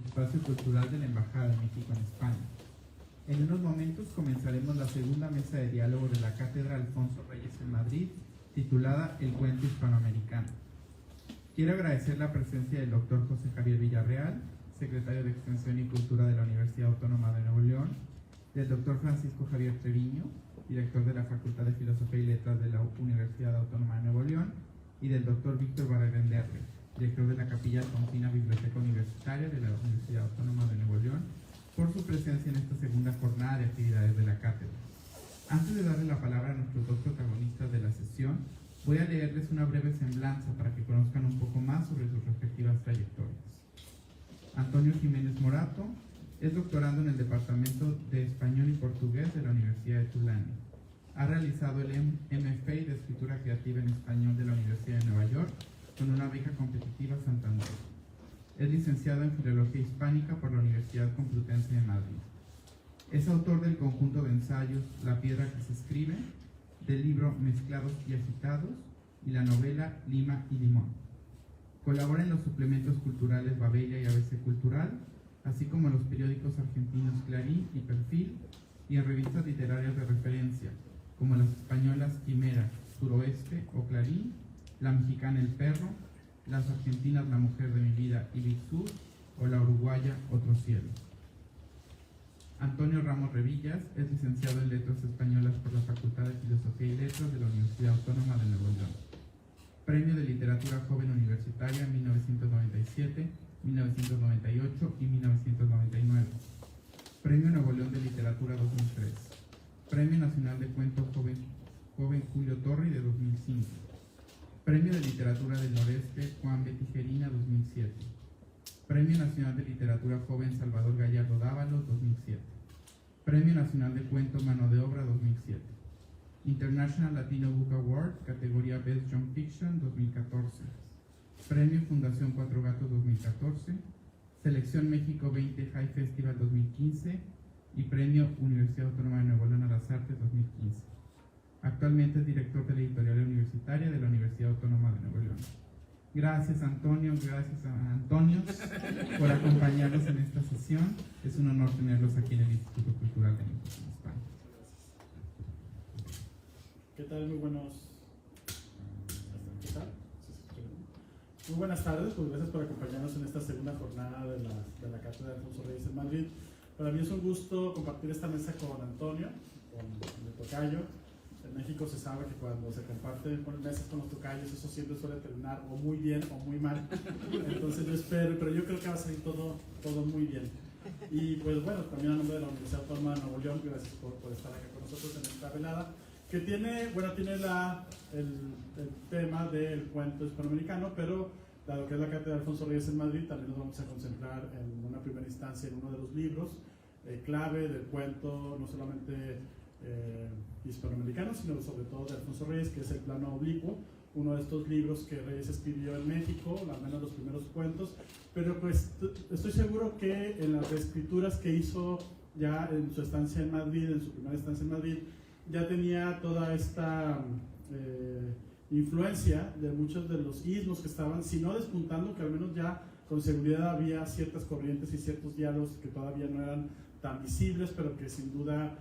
Espacio Cultural de la Embajada de México en España. En unos momentos comenzaremos la segunda mesa de diálogo de la Cátedra Alfonso Reyes en Madrid, titulada El Cuento Hispanoamericano. Quiero agradecer la presencia del doctor José Javier Villarreal, secretario de Extensión y Cultura de la Universidad Autónoma de Nuevo León, del doctor Francisco Javier Treviño, director de la Facultad de Filosofía y Letras de la Universidad Autónoma de Nuevo León, y del doctor Víctor Barraganderre, director de la Capilla Alfonsina Biblioteca Universitaria de la Universidad Autónoma de Nuevo León, por su presencia en esta segunda jornada de actividades de la cátedra. Antes de darle la palabra a nuestros dos protagonistas de la sesión, voy a leerles una breve semblanza para que conozcan un poco más sobre sus respectivas trayectorias. Antonio Jiménez Morato es doctorando en el Departamento de Español y Portugués de la Universidad de Tulane. Ha realizado el MFA de Escritura Creativa en Español de la Universidad de Nueva York con una beca competitiva Santander. Es licenciado en Filología Hispánica por la Universidad Complutense de Madrid. Es autor del conjunto de ensayos La piedra que se escribe, del libro Mezclados y agitados y la novela Lima y limón. Colabora en los suplementos culturales Babelia y ABC Cultural, así como en los periódicos argentinos Clarín y Perfil, y en revistas literarias de referencia, como las españolas Quimera, Suroeste o Clarín, la mexicana El Perro, las argentinas La Mujer de mi Vida y Big Sur, o la uruguaya Otro Cielo. Antonio Ramos Revillas es licenciado en Letras Españolas por la Facultad de Filosofía y Letras de la Universidad Autónoma de Nuevo León. Premio de Literatura Joven Universitaria en 1997, 1998 y 1999. Premio Nuevo León de Literatura 2003. Premio Nacional de Cuento Joven Julio Torri de 2005. Premio de Literatura del Noreste Juan B. Tijerina 2007. Premio Nacional de Literatura Joven Salvador Gallardo Dávalos 2007. Premio Nacional de Cuento Mano de Obra 2007. International Latino Book Award, categoría Best Young Fiction 2014. Premio Fundación Cuatro Gatos 2014. Selección México 20 High Festival 2015 y Premio Universidad Autónoma de Nuevo León a las Artes 2015. Actualmente es director de la editorial universitaria de la Universidad Autónoma de Nuevo León. Gracias Antonio, gracias a Antonio por acompañarnos en esta sesión. Es un honor tenerlos aquí en el Instituto Cultural de México en España. ¿Qué tal? Muy buenas tardes, pues gracias por acompañarnos en esta segunda jornada de la Cátedra de Alfonso Reyes en Madrid. Para mí es un gusto compartir esta mesa con Antonio, con el tocayo. En México se sabe que cuando se comparten mesas con los tocayos, eso siempre suele terminar o muy bien o muy mal. Entonces yo espero, pero yo creo que va a salir todo muy bien. Y pues bueno, también a nombre de la Universidad Autónoma de Nuevo León, gracias por estar acá con nosotros en esta velada, que tiene el tema del cuento hispanoamericano, pero dado que es la Cátedra de Alfonso Reyes en Madrid, también nos vamos a concentrar en una primera instancia en uno de los libros clave del cuento, no solamente hispanoamericano, sino sobre todo de Alfonso Reyes, que es El Plano Oblicuo, uno de estos libros que Reyes escribió en México, al menos los primeros cuentos, pero pues estoy seguro que en las reescrituras que hizo ya en su estancia en Madrid, en su primera estancia en Madrid, ya tenía toda esta influencia de muchos de los ismos que estaban, si no despuntando, que al menos ya con seguridad había ciertas corrientes y ciertos diálogos que todavía no eran tan visibles, pero que sin duda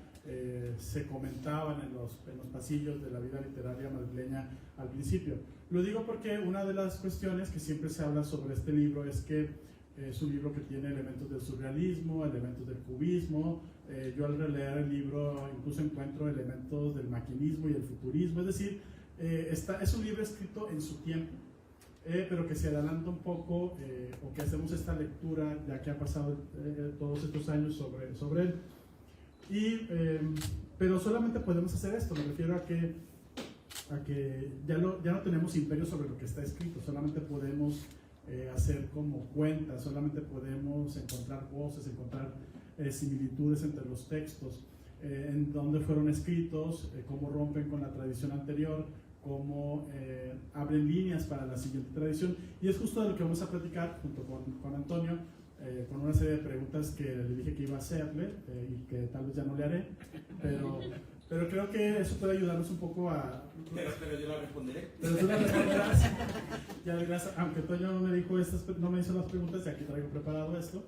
se comentaban en los pasillos de la vida literaria madrileña al principio. Lo digo porque una de las cuestiones que siempre se habla sobre este libro es que es un libro que tiene elementos del surrealismo, elementos del cubismo. Yo al releer el libro incluso encuentro elementos del maquinismo y el futurismo, es decir, es un libro escrito en su tiempo, pero que se adelanta un poco, o que hacemos esta lectura ya que ha pasado todos estos años sobre él. Pero solamente podemos hacer esto, me refiero a que ya no tenemos imperio sobre lo que está escrito, solamente podemos hacer como cuentas, solamente podemos encontrar voces, encontrar similitudes entre los textos, en dónde fueron escritos, cómo rompen con la tradición anterior, cómo abren líneas para la siguiente tradición, y es justo de lo que vamos a platicar junto con Antonio, con una serie de preguntas que le dije que iba a hacerle y que tal vez ya no le haré, pero creo que eso puede ayudarnos un poco a... Pero yo la responderé. Pero tú la responderás. Ya, gracias, aunque Toño no me dijo no me hizo las preguntas, y aquí traigo preparado esto.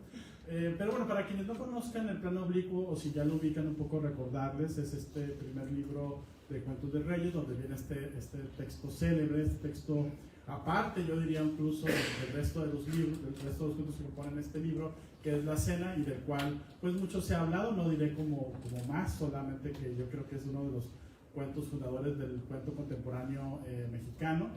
Pero bueno, para quienes no conozcan el Plano Oblicuo, o si ya lo ubican un poco, recordarles, es este primer libro de Cuentos de Reyes, donde viene este texto célebre, este texto aparte, yo diría incluso del resto de los libros, del resto de los cuentos que componen este libro, que es La Cena, y del cual pues mucho se ha hablado, no diré como más, solamente que yo creo que es uno de los cuentos fundadores del cuento contemporáneo mexicano,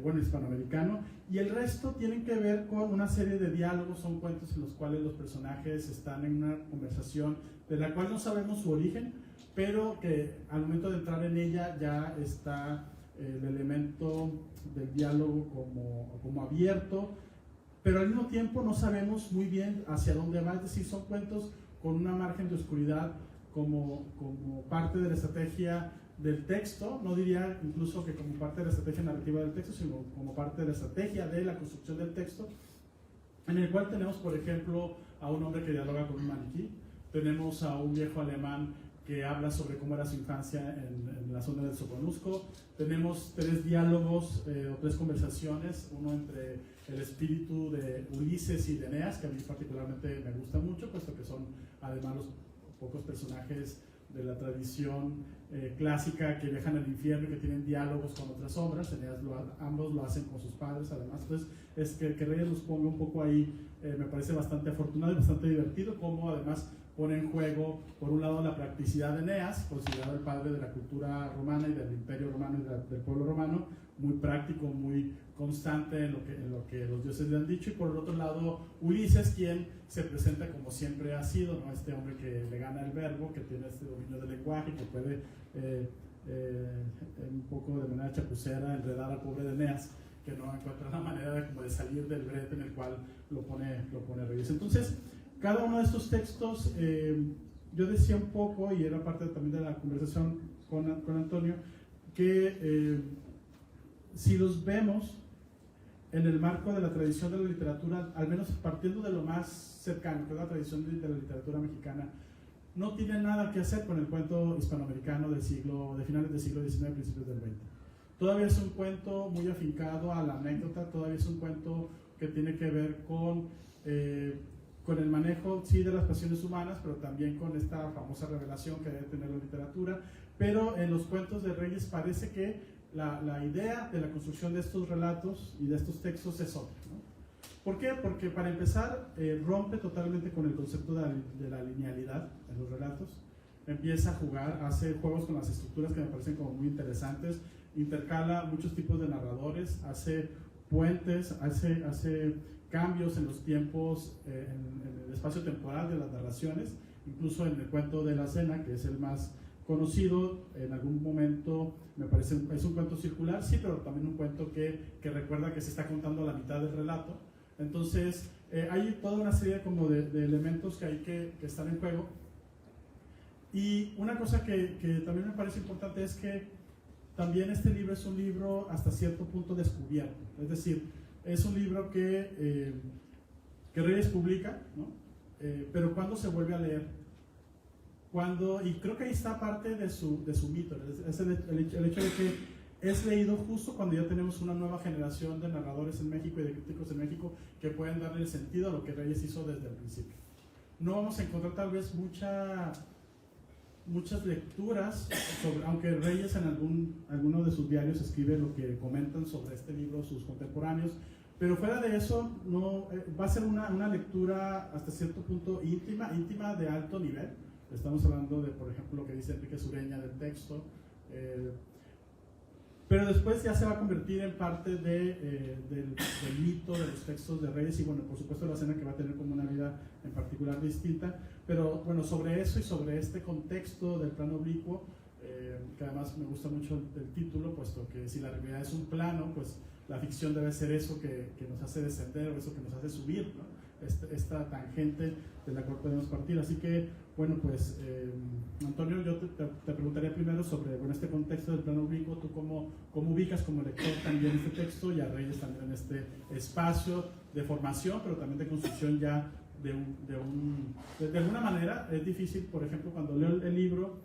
bueno, hispanoamericano, y el resto tienen que ver con una serie de diálogos, son cuentos en los cuales los personajes están en una conversación de la cual no sabemos su origen, pero que al momento de entrar en ella ya está el elemento del diálogo como abierto, pero al mismo tiempo no sabemos muy bien hacia dónde va, es decir, son cuentos con una margen de oscuridad como parte de la estrategia del texto, no diría incluso que como parte de la estrategia narrativa del texto, sino como parte de la estrategia de la construcción del texto, en el cual tenemos, por ejemplo, a un hombre que dialoga con un maniquí, tenemos a un viejo alemán que habla sobre cómo era su infancia en la zona del Soconusco, tenemos 3 diálogos o 3 conversaciones, uno entre el espíritu de Ulises y de Eneas, que a mí particularmente me gusta mucho, puesto que son además los pocos personajes de la tradición clásica que viajan al infierno y que tienen diálogos con otras obras. Eneas ambos lo hacen con sus padres, además. Entonces, es que Reyes los ponga un poco ahí, me parece bastante afortunado y bastante divertido, como además pone en juego, por un lado, la practicidad de Eneas, considerado el padre de la cultura romana y del imperio romano y del pueblo romano, muy práctico, muy constante en lo que los dioses le han dicho, y por el otro lado Ulises, quien se presenta como siempre ha sido, ¿no? Este hombre que le gana el verbo, que tiene este dominio del lenguaje, que puede un poco de manera chapucera enredar al pobre de Eneas, que no encuentra la manera de salir del brete en el cual lo pone Reyes. Entonces, cada uno de estos textos, yo decía un poco, y era parte también de la conversación con Antonio, que si los vemos en el marco de la tradición de la literatura, al menos partiendo de lo más cercano, que es la tradición de la literatura mexicana, no tiene nada que hacer con el cuento hispanoamericano de finales del siglo XIX, principios del XX. Todavía es un cuento muy afincado a la anécdota, todavía es un cuento que tiene que ver con el manejo, sí, de las pasiones humanas, pero también con esta famosa revelación que debe tener la literatura. Pero en los cuentos de Reyes parece que la idea de la construcción de estos relatos y de estos textos es otra, ¿no? ¿Por qué? Porque para empezar rompe totalmente con el concepto de la linealidad en los relatos, empieza a jugar, hace juegos con las estructuras que me parecen como muy interesantes, intercala muchos tipos de narradores, hace puentes, hace cambios en los tiempos, en el espacio temporal de las narraciones, incluso en el cuento de La Cena, que es el más conocido, en algún momento me parece, es un cuento circular, sí, pero también un cuento que recuerda que se está contando a la mitad del relato. Entonces, hay toda una serie como de elementos que hay que están en juego. Y una cosa que también me parece importante es que también este libro es un libro hasta cierto punto descubierto, es decir, es un libro que Reyes publica, ¿no? Pero ¿cuándo se vuelve a leer? Y creo que ahí está parte de su mito, es el hecho de que es leído justo cuando ya tenemos una nueva generación de narradores en México y de críticos en México que pueden darle el sentido a lo que Reyes hizo desde el principio. No vamos a encontrar tal vez muchas lecturas, aunque Reyes en alguno de sus diarios escribe lo que comentan sobre este libro sus contemporáneos, pero fuera de eso no, va a ser una lectura hasta cierto punto íntima de alto nivel. Estamos hablando de, por ejemplo, lo que dice Enrique Sureña del texto, pero después ya se va a convertir en parte del mito de los textos de Reyes, y bueno, por supuesto La Cena, que va a tener como una vida en particular distinta. Pero bueno, sobre eso y sobre este contexto del plano oblicuo, que además me gusta mucho el título, puesto que si la realidad es un plano, pues la ficción debe ser eso que nos hace descender, o eso que nos hace subir, ¿no? Esta tangente de la cual podemos partir. Así que, bueno, pues Antonio, yo te preguntaría primero sobre este contexto del plano oblicuo. ¿Tú cómo ubicas como lector también este texto, y a Reyes también en este espacio de formación, pero también de construcción ya de alguna manera? Es difícil, por ejemplo, cuando leo el libro,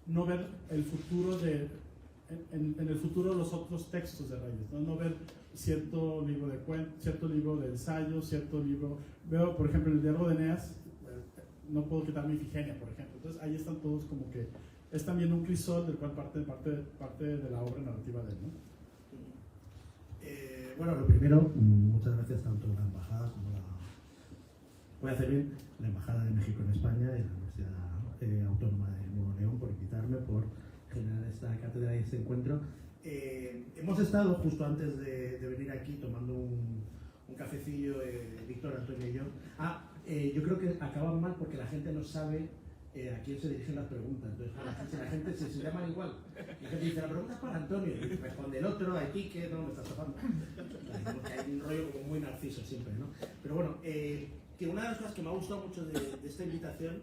no ver el futuro en el futuro los otros textos de Reyes, no ver cierto libro de cuentos, cierto libro de ensayos, cierto libro. Veo, por ejemplo, en el diálogo de Eneas, no puedo quitar mi Ifigenia, por ejemplo. Entonces ahí están todos como que es también un crisol del cual parte de la obra narrativa de él, ¿no? Bueno, lo primero, muchas gracias tanto a la embajada como voy a hacer bien, la embajada de México en España y la Universidad Autónoma de Nuevo León por invitarme, por generar esta cátedra y este encuentro. Hemos estado justo antes de venir aquí tomando un cafecillo, Víctor, Antonio y yo. Yo creo que acaban mal porque la gente no sabe a quién se dirigen las preguntas. Entonces, la gente se llama igual. La gente dice, la pregunta es para Antonio. Y responde el otro, hay pique, no me estás tapando. Hay un rollo como muy narciso siempre, ¿no? Pero bueno, que una de las cosas que me ha gustado mucho de esta invitación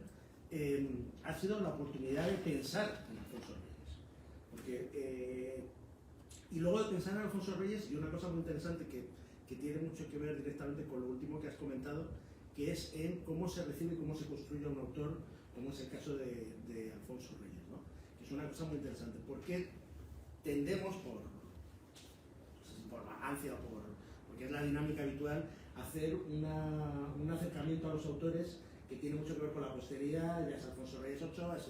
ha sido la oportunidad de pensar en Alfonso Reyes. Porque, y luego de pensar en Alfonso Reyes, y una cosa muy interesante que tiene mucho que ver directamente con lo último que has comentado, que es en cómo se recibe y cómo se construye un autor, como es el caso de Alfonso Reyes, ¿no? Que es una cosa muy interesante. Porque tendemos, no sé si por vagancia o porque es la dinámica habitual, a hacer un acercamiento a los autores que tiene mucho que ver con la posteridad. Ya es Alfonso Reyes Ochoa, es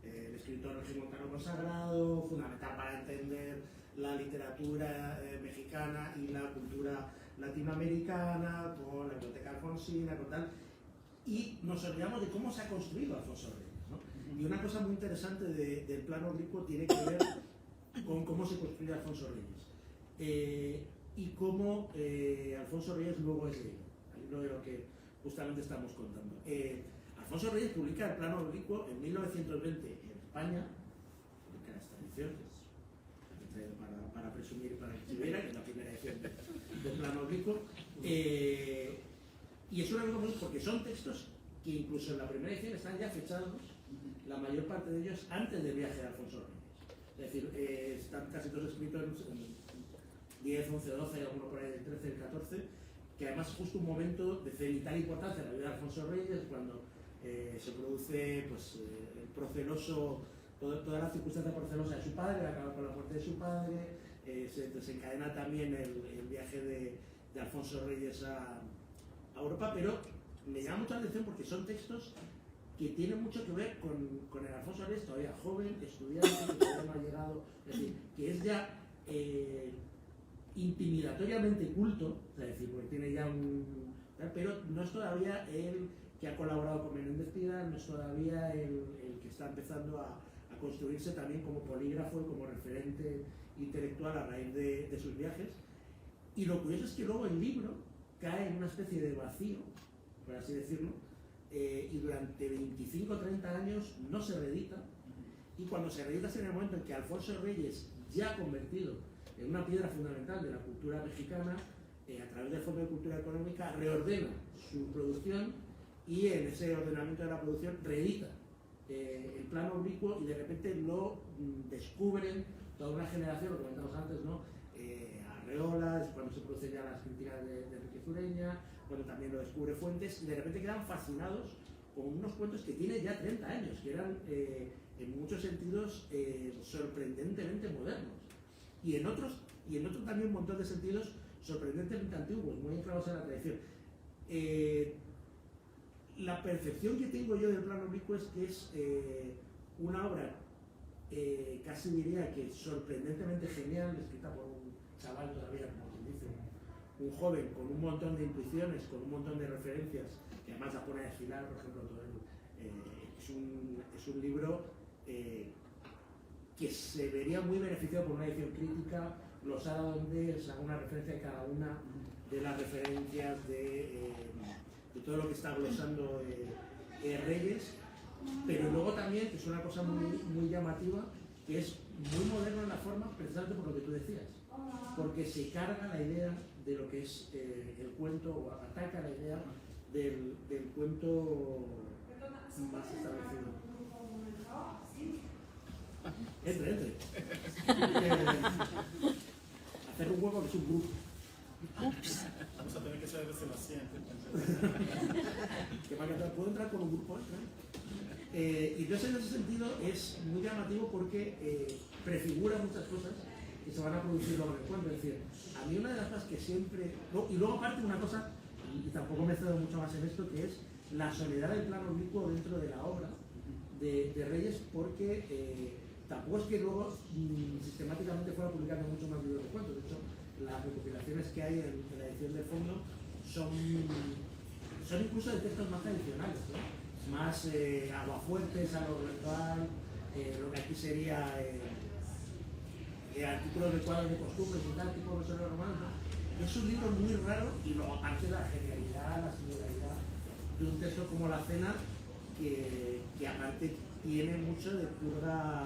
el escritor regimontano consagrado, fundamental para entender la literatura mexicana y la cultura latinoamericana, con la biblioteca alfonsina, con tal, y nos olvidamos de cómo se ha construido Alfonso Reyes, ¿no? Y una cosa muy interesante del plano oblicuo tiene que ver con cómo se construye Alfonso Reyes y cómo Alfonso Reyes luego es leído, lo de lo que justamente estamos contando. Alfonso Reyes publica el plano oblicuo en 1920 en España, publica esta edición, que es para presumir y para que se viera, que es la primera edición del plano oblicuo. Y es una cosa muy porque son textos que incluso en la primera edición están ya fechados, la mayor parte de ellos antes del viaje de Alfonso Reyes. Es decir, están casi todos escritos en 10, 11, 12, alguno por ahí del 13, del 14, que además es justo un momento de vital importancia en la vida de Alfonso Reyes, cuando se produce pues, el proceloso, toda la circunstancia procelosa de su padre, acaba con la muerte de su padre, se desencadena también el viaje de Alfonso Reyes a Europa, pero me llama mucha atención porque son textos que tienen mucho que ver con el Alfonso Reyes todavía joven, estudiante, que todavía no ha llegado, es decir, que es ya intimidatoriamente culto, es decir, porque tiene ya pero no es todavía el que ha colaborado con Menéndez Pidal, no es todavía el que está empezando a construirse también como polígrafo y como referente intelectual a raíz de sus viajes. Y lo curioso es que luego el libro cae en una especie de vacío, por así decirlo, y durante 25 o 30 años no se reedita, y cuando se reedita es en el momento en que Alfonso Reyes, ya convertido en una piedra fundamental de la cultura mexicana, a través del Fondo de Cultura Económica, reordena su producción y en ese ordenamiento de la producción reedita el plano oblicuo y de repente lo descubren toda una generación, lo comentamos antes, ¿no? Arreola, cuando se producen ya las críticas de Enrique Zureña, cuando también lo descubre Fuentes, y de repente quedan fascinados con unos cuentos que tienen ya 30 años, que eran en muchos sentidos sorprendentemente modernos, y en otros también un montón de sentidos sorprendentemente antiguos, muy anclados en la tradición. La percepción que tengo yo del plano oblicuo es que es una obra casi diría que sorprendentemente genial, escrita por un chaval todavía, como se dice, un joven con un montón de intuiciones, con un montón de referencias, que además la pone a desfilar, por ejemplo, es un libro que se vería muy beneficiado por una edición crítica, glosada donde se haga una referencia de cada una de las referencias de todo lo que está glosando Reyes, pero luego también, que es una cosa muy llamativa, que es muy moderno en la forma, precisamente por lo que tú decías, porque se carga la idea de lo que es el cuento, o ataca la idea del cuento más establecido. Entre. Hacer un juego que es un grupo. Ups. Vamos a tener que saber desde la siguiente. ¿Puedo entrar con un grupo? Y entonces en ese sentido es muy llamativo porque prefigura muchas cosas que se van a producir luego en el cuento. Es decir, a mí una de las cosas que siempre... Y luego aparte una cosa, y tampoco me cedo mucho más en esto, que es la soledad del plano oblicuo dentro de la obra de Reyes, porque tampoco es que luego sistemáticamente fuera publicando mucho más libros de cuentos. De hecho, las recopilaciones que hay en la edición de fondo son incluso de textos más tradicionales, ¿no? Más aguafuertes a lo virtual, lo que aquí sería artículos de cuadros de costumbres y tal, tipo los héroes romanos, ¿no? Es un libro muy raro, y luego aparte la genialidad, la singularidad de un texto como La Cena, que aparte tiene mucho de purga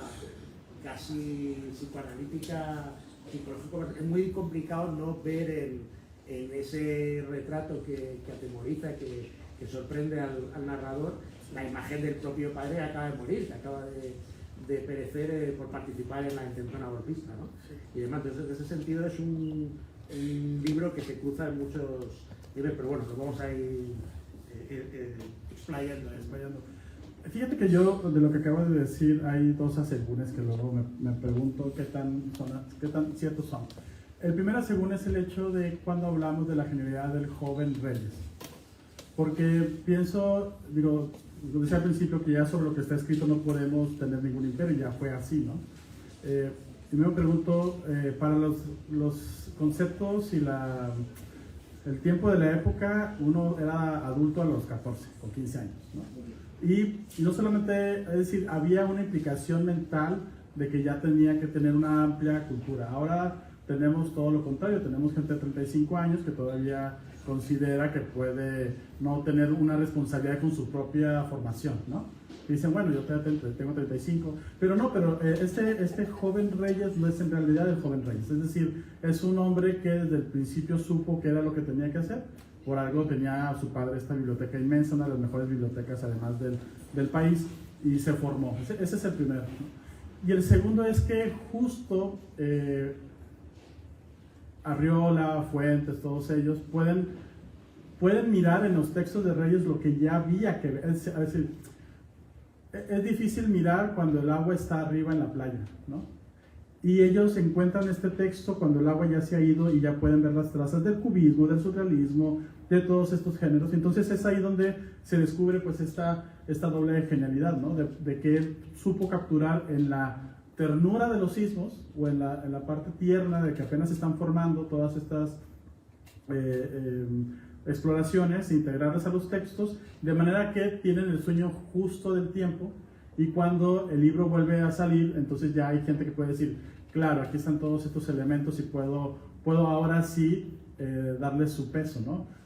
casi psicoanalítica, psicológico. Es muy complicado no ver en ese retrato que atemoriza, que sorprende al narrador, la imagen del propio padre que acaba de morir, que acaba de perecer por participar en la intentona golpista, ¿no? Y demás. Entonces, en ese sentido es un libro que se cruza en muchos niveles, pero bueno, nos vamos a ir explayando. Fíjate que yo, de lo que acabo de decir, hay dos asegúnes que luego me pregunto qué tan ciertos son. El primer asegún es el hecho de cuando hablamos de la genialidad del joven Reyes. Porque pienso, digo, lo decía al principio, que ya sobre lo que está escrito no podemos tener ningún imperio, ya fue así, ¿no? Y me pregunto, para los conceptos y el tiempo de la época, uno era adulto a los 14 o 15 años, ¿no? Y no solamente, es decir, había una implicación mental de que ya tenía que tener una amplia cultura. Ahora tenemos todo lo contrario, tenemos gente de 35 años que todavía considera que puede no tener una responsabilidad con su propia formación, ¿no? Y dicen, bueno, yo tengo 35, pero este joven Reyes no es en realidad el joven Reyes, es decir, es un hombre que desde el principio supo que era lo que tenía que hacer. Por algo tenía a su padre esta biblioteca inmensa, una de las mejores bibliotecas además del país, y se formó. Ese es el primero, ¿no? Y el segundo es que justo Arriola, Fuentes, todos ellos pueden mirar en los textos de Reyes lo que ya había que ver. Es decir, es difícil mirar cuando el agua está arriba en la playa, ¿no? Y ellos encuentran este texto cuando el agua ya se ha ido y ya pueden ver las trazas del cubismo, del surrealismo, de todos estos géneros. Entonces es ahí donde se descubre pues esta doble genialidad, ¿no? De que él supo capturar en la ternura de los sismos o en la parte tierna de que apenas se están formando todas estas exploraciones, integrarlas a los textos, de manera que tienen el sueño justo del tiempo. Y cuando el libro vuelve a salir, entonces ya hay gente que puede decir, claro, aquí están todos estos elementos y puedo ahora sí darles su peso, ¿no?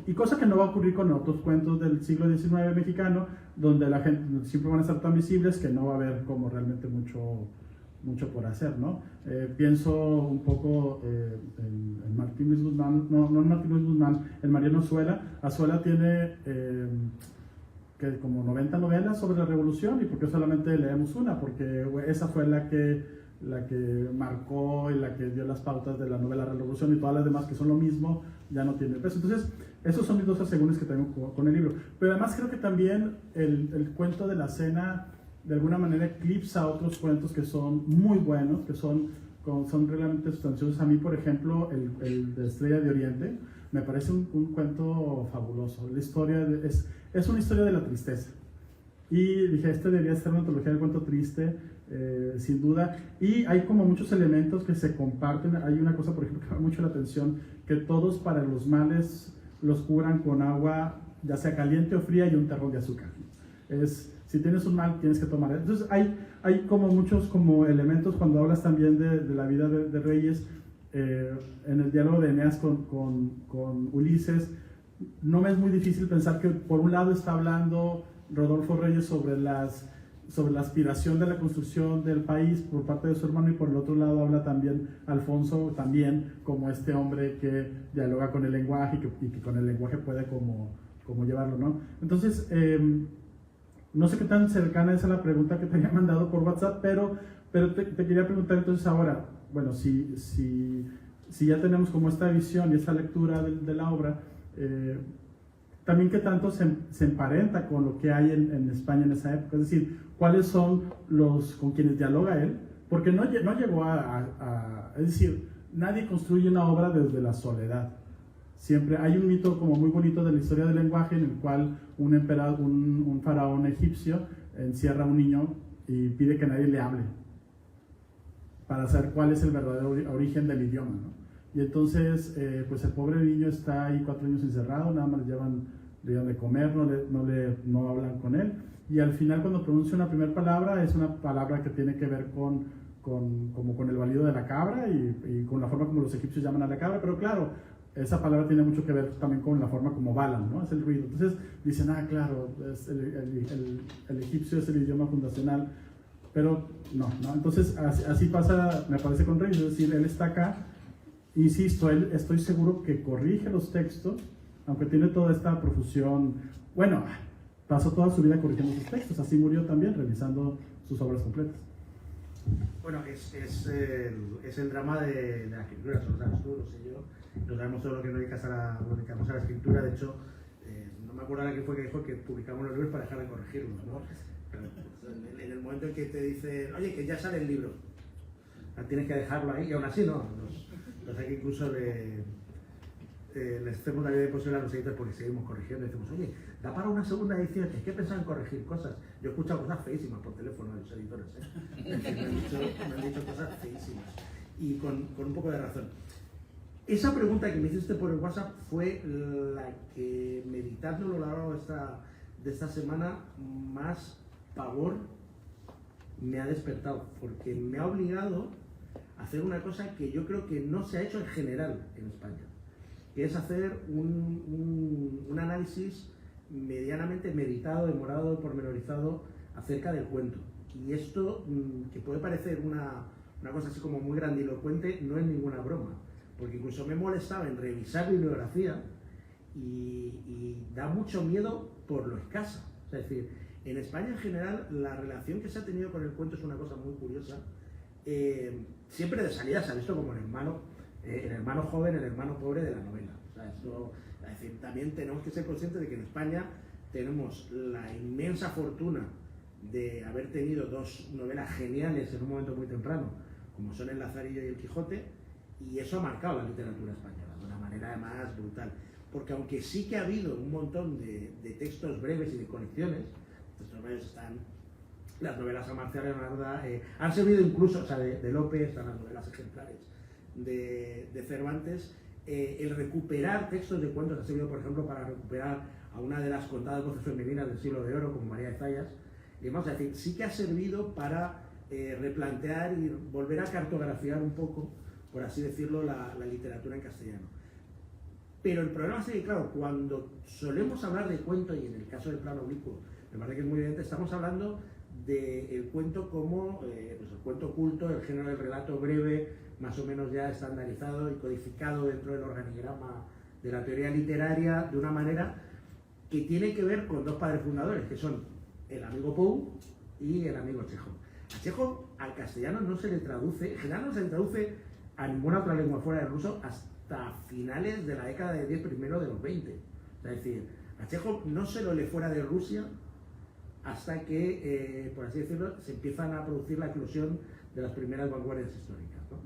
Y cosa que no va a ocurrir con otros cuentos del siglo XIX mexicano, donde la gente siempre van a estar tan visibles que no va a haber como realmente mucho por hacer, ¿no? Pienso un poco en Martín Luis Guzmán, no en Martín Luis Guzmán, en Mariano Azuela. Azuela tiene que como 90 novelas sobre la revolución, y porque solamente leemos una, porque esa fue la que marcó y la que dio las pautas de la novela Revolución, y todas las demás que son lo mismo ya no tienen peso. Entonces esos son mis dos asegúnes que tengo con el libro, pero además creo que también el cuento de la cena de alguna manera eclipsa otros cuentos que son muy buenos, que son realmente sustanciosos. A mí, por ejemplo, el de Estrella de Oriente me parece un cuento fabuloso. La historia es una historia de la tristeza, y dije, este debería ser una antología del cuento triste, sin duda, y hay como muchos elementos que se comparten. Hay una cosa, por ejemplo, que me llama mucho la atención, que todos para los males los curan con agua, ya sea caliente o fría, y un terrón de azúcar. Si tienes un mal, tienes que tomar. Entonces hay como muchos como elementos cuando hablas también de la vida de Reyes. En el diálogo de Eneas con Ulises, no me es muy difícil pensar que por un lado está hablando Rodolfo Reyes sobre la aspiración de la construcción del país por parte de su hermano, y por el otro lado habla también Alfonso, también como este hombre que dialoga con el lenguaje y que con el lenguaje puede como llevarlo, ¿no? Entonces, no sé qué tan cercana es a la pregunta que te había mandado por WhatsApp, pero te quería preguntar entonces ahora, bueno, si ya tenemos como esta visión y esta lectura de la obra, también qué tanto se emparenta con lo que hay en España en esa época, es decir, cuáles son con quienes dialoga él, porque no llegó es decir, nadie construye una obra desde la soledad. Siempre hay un mito como muy bonito de la historia del lenguaje en el cual un faraón egipcio encierra a un niño y pide que nadie le hable para saber cuál es el verdadero origen del idioma, ¿no? Y entonces, pues el pobre niño está ahí 4 años encerrado, nada más le llevan de comer, no hablan con él, y al final cuando pronuncia una primera palabra, es una palabra que tiene que ver como con el balido de la cabra y con la forma como los egipcios llaman a la cabra, pero claro, esa palabra tiene mucho que ver también con la forma como balan, ¿no? Es el ruido. Entonces dicen, claro, el egipcio es el idioma fundacional, pero no. Entonces así pasa, me parece, con Reyes, es decir, él está acá, insisto, él estoy seguro que corrige los textos, aunque tiene toda esta profusión. Bueno, pasó toda su vida corrigiendo sus textos, así murió también, revisando sus obras completas. Bueno, es el drama de la escritura, eso lo sabes tú, lo sé yo, lo sabemos todo lo que nos dedicamos a la escritura. De hecho, no me acuerdo ahora quién fue que dijo que publicamos los libros para dejar de corregirlos, ¿no? Pero en el momento en que te dicen, oye, que ya sale el libro, tienes que dejarlo ahí, y aún así no, nos hay que incluso les hacemos la vida imposible a los editores porque seguimos corrigiendo y decimos, oye, da para una segunda edición, es que he pensado en corregir cosas. Yo he escuchado cosas feísimas por teléfono de los editores, me han dicho cosas feísimas, y con un poco de razón. Esa pregunta que me hiciste por el WhatsApp fue la que, meditando a lo largo de esta semana, más pavor me ha despertado, porque me ha obligado a hacer una cosa que yo creo que no se ha hecho en general en España, que es hacer un análisis medianamente meditado, demorado, pormenorizado acerca del cuento. Y esto, que puede parecer una cosa así como muy grandilocuente, no es ninguna broma, porque incluso me molestaba en revisar bibliografía y da mucho miedo por lo escasa. Es decir, en España en general la relación que se ha tenido con el cuento es una cosa muy curiosa. Siempre de salida se ha visto como el hermano joven, el hermano pobre de la novela. O sea, esto, es decir, también tenemos que ser conscientes de que en España tenemos la inmensa fortuna de haber tenido 2 novelas geniales en un momento muy temprano, como son El Lazarillo y El Quijote, y eso ha marcado la literatura española de una manera además brutal. Porque aunque sí que ha habido un montón de textos breves y de colecciones, estos breves están las novelas a Marcial Leonarda, han servido incluso, o sea, de Lope, están las novelas ejemplares de Cervantes. El recuperar textos de cuentos ha servido, por ejemplo, para recuperar a una de las contadas voces femeninas del siglo de oro, como María de Zayas. Y vamos a decir, sí que ha servido para replantear y volver a cartografiar un poco, por así decirlo, la literatura en castellano. Pero el problema es que, claro, cuando solemos hablar de cuento, y en el caso del Plano Oblicuo, me parece que es muy evidente, estamos hablando del cuento como pues el cuento culto, el género del relato breve, más o menos ya estandarizado y codificado dentro del organigrama de la teoría literaria, de una manera que tiene que ver con 2 padres fundadores, que son el amigo Poe y el amigo Chekhov. A Chekhov, al castellano no se le traduce, en general no se le traduce a ninguna otra lengua fuera del ruso hasta finales de la década de 10, primero de los 20. Es decir, a Chekhov no se lo lee fuera de Rusia hasta que, por así decirlo, se empiezan a producir la eclosión de las primeras vanguardias históricas, ¿no?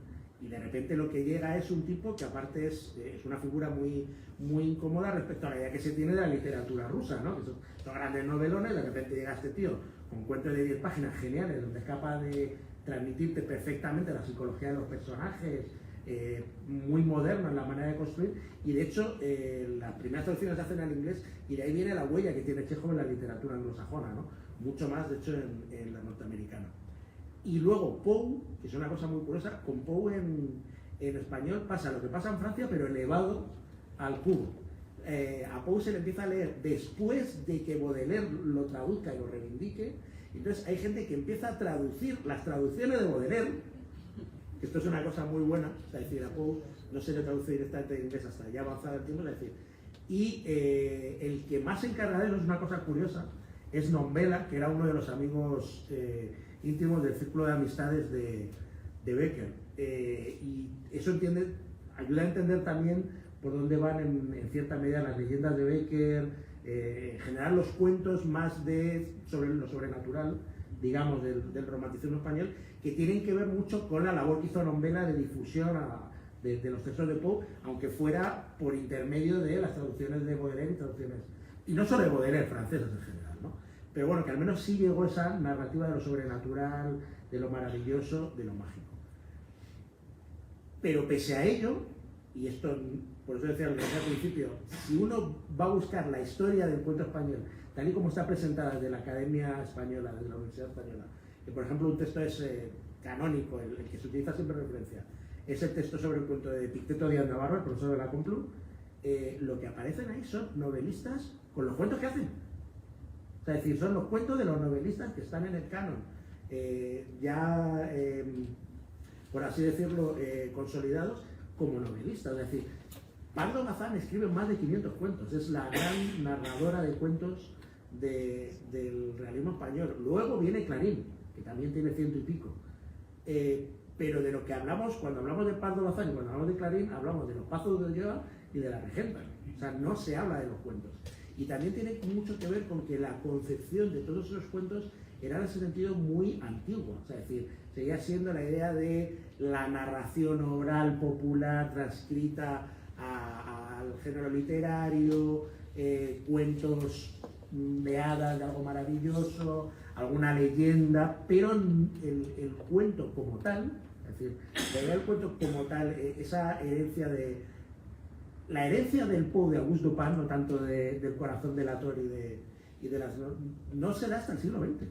Y de repente lo que llega es un tipo que aparte es una figura muy, muy incómoda respecto a la idea que se tiene de la literatura rusa, ¿no? Que son grandes novelones, de repente llega este tío con cuentos de 10 páginas geniales, donde es capaz de transmitirte perfectamente la psicología de los personajes, muy moderno en la manera de construir, y de hecho las primeras traducciones se hacen al inglés, y de ahí viene la huella que tiene Chekhov en la literatura anglosajona, ¿no? Mucho más, de hecho, en la norteamericana. Y luego Poe, que es una cosa muy curiosa, con Poe en español pasa lo que pasa en Francia, pero elevado al cubo. A Poe se le empieza a leer después de que Baudelaire lo traduzca y lo reivindique. Entonces hay gente que empieza a traducir las traducciones de Baudelaire. Esto es una cosa muy buena, es decir, a Poe no se le traduce directamente de inglés hasta ya avanzado el tiempo, es decir. Y el que más se encarga de eso, es una cosa curiosa, es Nombela, que era uno de los amigos íntimos del círculo de amistades de Becker. Y eso ayuda a entender también por dónde van en cierta medida las leyendas de Becker, en general los cuentos más sobre lo sobrenatural, digamos, del romanticismo español, que tienen que ver mucho con la labor que hizo Nombela de difusión de los textos de Poe, aunque fuera por intermedio de las traducciones de Baudelaire y no solo de Baudelaire, francesas en general, ¿no? Pero bueno, que al menos sí llegó esa narrativa de lo sobrenatural, de lo maravilloso, de lo mágico. Pero pese a ello, y esto por eso decía lo que decía al principio, si uno va a buscar la historia del cuento español, tal y como está presentada desde la Academia Española, desde la Universidad Española, que por ejemplo un texto es canónico, el que se utiliza siempre en referencia, es el texto sobre el cuento de Picteto Díaz Navarro, el profesor de la Complu, lo que aparecen ahí son novelistas con los cuentos que hacen. O sea, es decir, son los cuentos de los novelistas que están en el canon, por así decirlo, consolidados como novelistas. Es decir, Pardo Bazán escribe más de 500 cuentos, es la gran narradora de cuentos del realismo español. Luego viene Clarín, que también tiene 100 y pico. Pero de lo que hablamos, cuando hablamos de Pardo Bazán y cuando hablamos de Clarín, hablamos de los Pazos de Ulloa y de la Regenta. O sea, no se habla de los cuentos. Y también tiene mucho que ver con que la concepción de todos esos cuentos era en ese sentido muy antigua. O sea, es decir, seguía siendo la idea de la narración oral popular transcrita al género literario, cuentos de hadas de algo maravilloso, alguna leyenda, pero el cuento como tal, es decir, la idea del cuento como tal, esa herencia la herencia del Poe de Auguste Dupin, no tanto del corazón delator y de las no se da hasta el siglo XX.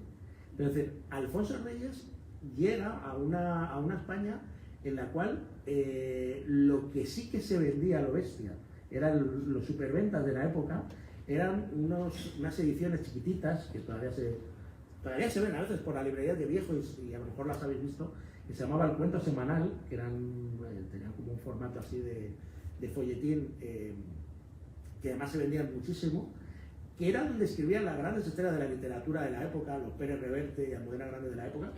Entonces, Alfonso Reyes llega a una España en la cual lo que sí que se vendía a lo bestia eran los superventas de la época, eran unas ediciones chiquititas que todavía se ven a veces por las librerías de viejo y a lo mejor las habéis visto, que se llamaba El Cuento Semanal, que tenían como un formato así de folletín, que además se vendían muchísimo, que era donde escribían las grandes estrellas de la literatura de la época, los Pérez Reverte y Almudena Grande de la época,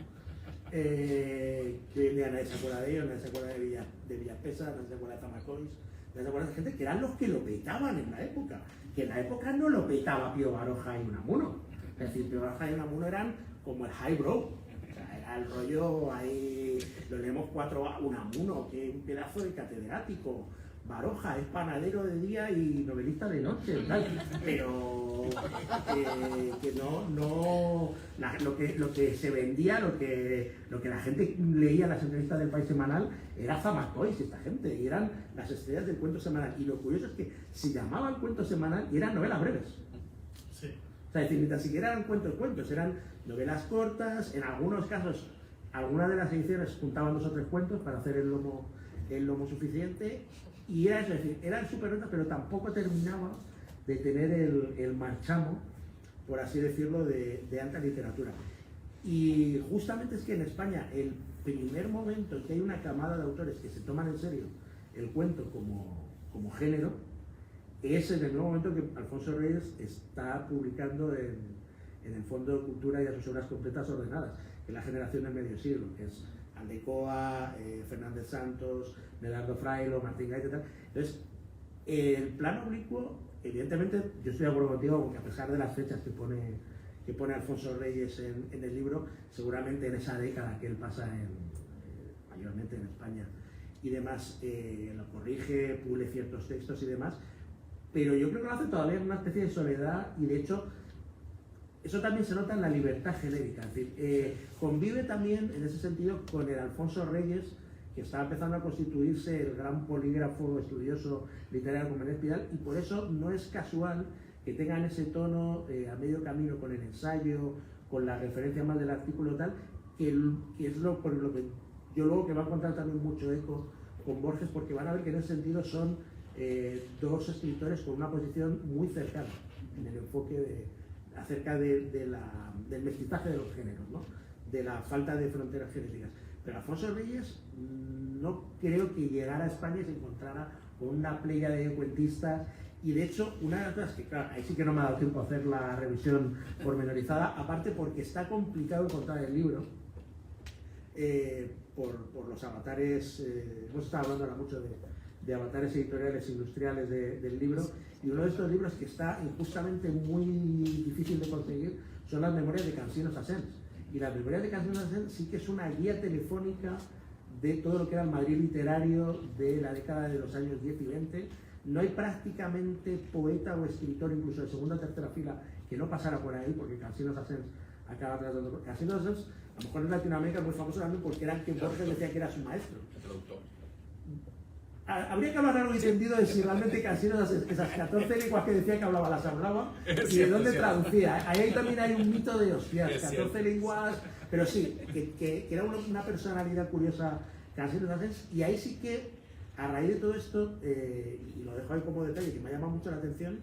que hoy en día nadie se acuerda de ellos, nadie se acuerda de Villapesa, nadie se acuerda de Zamacois, nadie se acuerda de gente que eran los que lo petaban en la época, que en la época no lo petaba Pío Baroja y Unamuno. Es decir, Pío Baroja y Unamuno eran como el highbrow, o sea, era el rollo ahí, lo leemos 4A, Unamuno, que es un pedazo de catedrático. Baroja es panadero de día y novelista de noche, tal, pero lo que se vendía, lo que la gente leía en las entrevistas del País Semanal era Zamacois y esta gente, y eran las estrellas del cuento semanal. Y lo curioso es que se llamaba el cuento semanal y eran novelas breves. Sí. O sea, es decir, ni siquiera eran cuentos, eran novelas cortas, en algunos casos, algunas de las ediciones juntaban 2 o 3 cuentos para hacer el lomo suficiente. Y era eso, es decir, eran superventas, pero tampoco terminaba de tener el marchamo, por así decirlo, de alta literatura. Y justamente es que en España, el primer momento en que hay una camada de autores que se toman en serio el cuento como género, es en el nuevo momento que Alfonso Reyes está publicando en el Fondo de Cultura y a sus obras completas ordenadas, que es la generación del medio siglo, que es Aldecoa, Fernández Santos, Medardo Frailo, Martín Gaite y tal. Entonces, el plano oblicuo, evidentemente, yo estoy de acuerdo contigo, porque a pesar de las fechas que pone Alfonso Reyes en el libro, seguramente en esa década que él pasa mayormente en España y demás, lo corrige, pule ciertos textos y demás, pero yo creo que lo hace todavía en una especie de soledad, y de hecho eso también se nota en la libertad genérica. Es decir, convive también en ese sentido con el Alfonso Reyes, que estaba empezando a constituirse el gran polígrafo estudioso literario como Menéndez Pidal, y por eso no es casual que tengan ese tono a medio camino con el ensayo, con la referencia más del artículo tal, que es por lo que yo luego que va a encontrar también mucho eco con Borges, porque van a ver que en ese sentido son 2 escritores con una posición muy cercana en el enfoque acerca del mestizaje de los géneros, ¿no? De la falta de fronteras genéticas. Pero Alfonso Reyes no creo que llegara a España y se encontrara con una playa de cuentistas, y de hecho una de las cosas que, claro, ahí sí que no me ha dado tiempo a hacer la revisión pormenorizada, aparte porque está complicado encontrar el libro por los avatares, hemos estado hablando ahora mucho de avatares editoriales industriales del libro, y uno de estos libros que está injustamente muy difícil de conseguir son las memorias de Cansino Sassens, Y las memorias de Canciones de Ascens sí que es una guía telefónica de todo lo que era el Madrid literario de la década de los años 10 y 20. No hay prácticamente poeta o escritor, incluso de segunda o tercera fila, que no pasara por ahí, porque Canciones de Ascens acaba tratando. Canciones de Ascens, a lo mejor en Latinoamérica es muy famoso también porque era quien Borges decía que era su maestro. Habría que hablar algo entendido de si realmente Canciones de Ascens, esas 14 lenguas que decía que hablaba, las hablaba, y de dónde traducía. Ahí también hay un mito de hostias, 14 lenguas, pero sí, que era una personalidad curiosa Canciones de Ascens, y ahí sí que, a raíz de todo esto, y lo dejo ahí como detalle que me llama mucho la atención,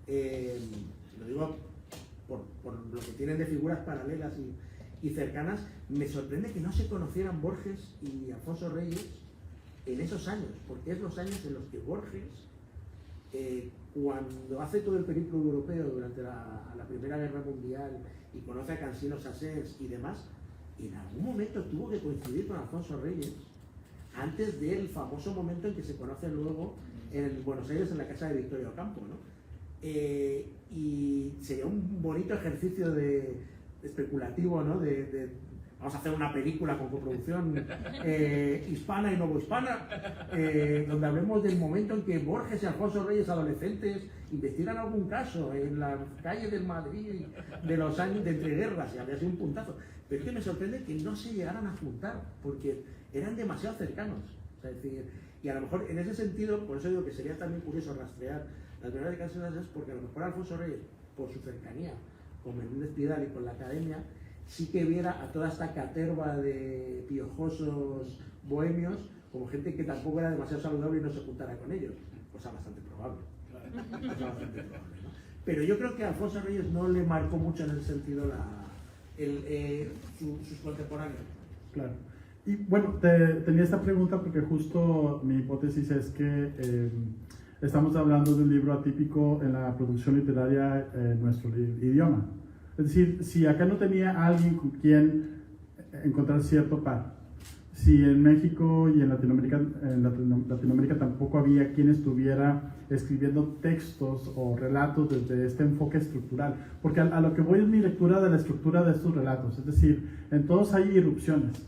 lo digo por lo que tienen de figuras paralelas y cercanas, me sorprende que no se conocieran Borges y Alfonso Reyes en esos años, porque es los años en los que Borges, cuando hace todo el periplo europeo durante la Primera Guerra Mundial y conoce a Canciones de Ascens y demás, en algún momento tuvo que coincidir con Alfonso Reyes antes del famoso momento en que se conoce luego en Buenos Aires en la casa de Victoria Ocampo, ¿no? Y sería un bonito ejercicio especulativo, ¿no? Vamos a hacer una película con coproducción hispana y novohispana, donde hablemos del momento en que Borges y Alfonso Reyes, adolescentes, investigan algún caso en las calles del Madrid de los años de entreguerras, y habría sido un puntazo. Pero es que me sorprende que no se llegaran a juntar, porque eran demasiado cercanos. O sea, es decir, y a lo mejor en ese sentido, por eso digo que sería también curioso rastrear las memorias de Canciones de Ascens, porque a lo mejor Alfonso Reyes, por su cercanía con Menéndez Pidal y con la academia, sí que viera a toda esta caterva de piojosos bohemios como gente que tampoco era demasiado saludable y no se juntara con ellos, cosa bastante probable. ¿No? Pero yo creo que a Alfonso Reyes no le marcó mucho en ese sentido sus contemporáneos. Claro. Y bueno, tenía esta pregunta porque justo mi hipótesis es que estamos hablando de un libro atípico en la producción literaria en nuestro idioma. Es decir, si acá no tenía alguien con quien encontrar cierto par, si en México y en Latinoamérica tampoco había quien estuviera escribiendo textos o relatos desde este enfoque estructural, porque a lo que voy es mi lectura de la estructura de estos relatos, es decir, en todos hay irrupciones,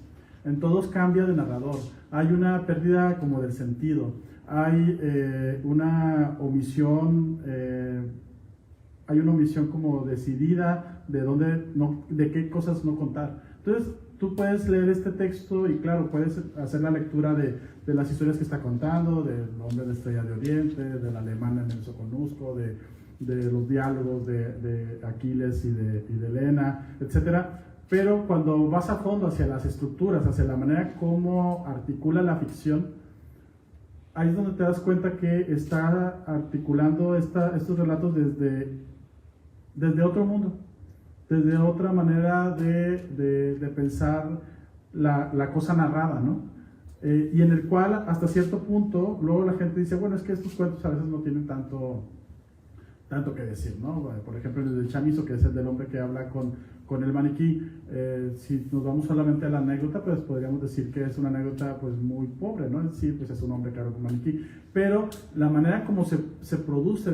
en todos cambia de narrador, hay una pérdida como del sentido, hay una omisión como decidida de qué cosas no contar. Entonces, tú puedes leer este texto y claro, puedes hacer la lectura de las historias que está contando, del hombre de Estrella de Oriente, de la alemana en el Soconusco, de los diálogos de Aquiles y de Helena, etc. Pero cuando vas a fondo hacia las estructuras, hacia la manera como articula la ficción, ahí es donde te das cuenta que está articulando estos relatos desde otro mundo, desde otra manera de pensar la cosa narrada, ¿no? Y en el cual, hasta cierto punto, luego la gente dice, bueno, es que estos cuentos a veces no tienen tanto que decir, ¿no? Por ejemplo, el de Chamizo, que es el del hombre que habla con el maniquí, si nos vamos solamente a la anécdota, pues podríamos decir que es una anécdota pues muy pobre, ¿no? Es decir, pues es un hombre que habla con maniquí, pero la manera como se produce,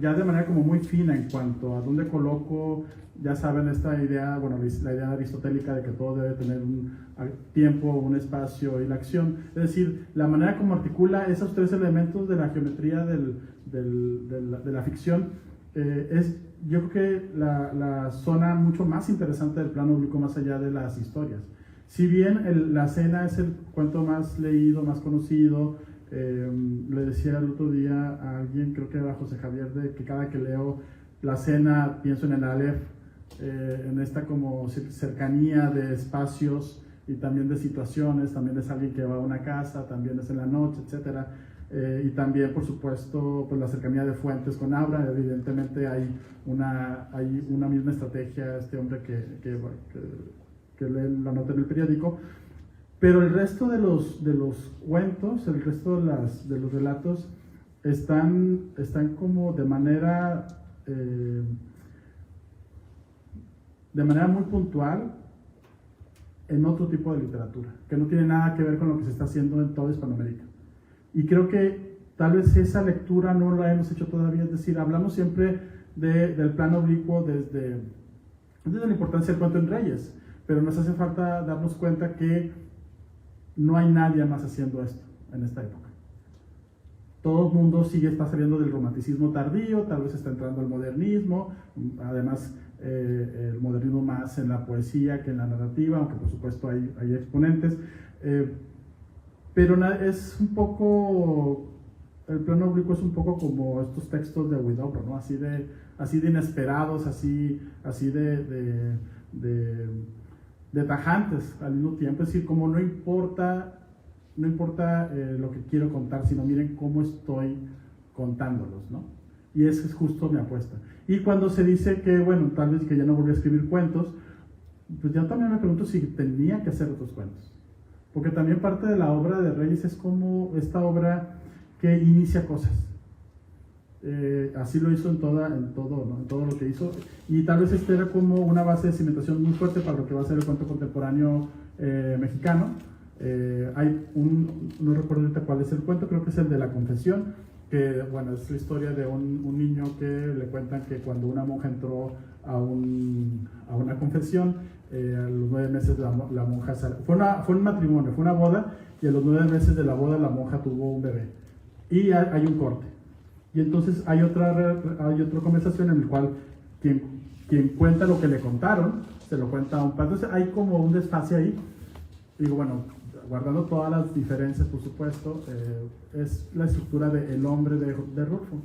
ya de manera como muy fina en cuanto a dónde coloco, ya saben, esta idea, bueno, la idea aristotélica de que todo debe tener un tiempo, un espacio y la acción, es decir, la manera como articula esos tres elementos de la geometría de la ficción, es yo creo que la zona mucho más interesante del plano oblicuo más allá de las historias. Si bien la cena es el cuento más leído, más conocido, le decía el otro día a alguien, creo que era José Javier, de que cada que leo la cena pienso en el Aleph, en esta como cercanía de espacios y también de situaciones, también es alguien que va a una casa, también es en la noche, etcétera. Y también, por supuesto, pues la cercanía de Fuentes con Abra. Evidentemente hay una misma estrategia, este hombre que lee la nota en el periódico, pero el resto de los cuentos, el resto de los relatos están como de manera muy puntual en otro tipo de literatura, que no tiene nada que ver con lo que se está haciendo en toda Hispanoamérica. Y creo que tal vez esa lectura no la hemos hecho todavía, es decir, hablamos siempre del plano oblicuo desde la importancia del cuento en Reyes, pero nos hace falta darnos cuenta que no hay nadie más haciendo esto en esta época. Todo el mundo está saliendo del romanticismo tardío, tal vez está entrando al modernismo, además el modernismo más en la poesía que en la narrativa, aunque por supuesto hay exponentes, pero es un poco, el plano oblicuo es un poco como estos textos de Huidobro, ¿no? Así de inesperados, así de tajantes al mismo tiempo, es decir, como no importa lo que quiero contar, sino miren cómo estoy contándolos, ¿no? Y esa es justo mi apuesta. Y cuando se dice que, bueno, tal vez que ya no volví a escribir cuentos, pues yo también me pregunto si tenía que hacer otros cuentos. Porque también parte de la obra de Reyes es como esta obra que inicia cosas. Así lo hizo en todo lo que hizo. Y tal vez este era como una base de cimentación muy fuerte para lo que va a ser el cuento contemporáneo mexicano. No recuerdo ahorita cuál es el cuento, creo que es el de la confesión, que bueno, es la historia de un niño que le cuentan que cuando una monja entró a una confesión, a los 9 meses la monja fue un matrimonio, fue una boda, y a los 9 meses de la boda la monja tuvo un bebé. Y hay un corte. Y entonces hay otra conversación en la cual quien cuenta lo que le contaron, se lo cuenta a un padre. Entonces hay como un desfase ahí. Digo, bueno, guardando todas las diferencias, por supuesto, es la estructura de El hombre de Rulfo.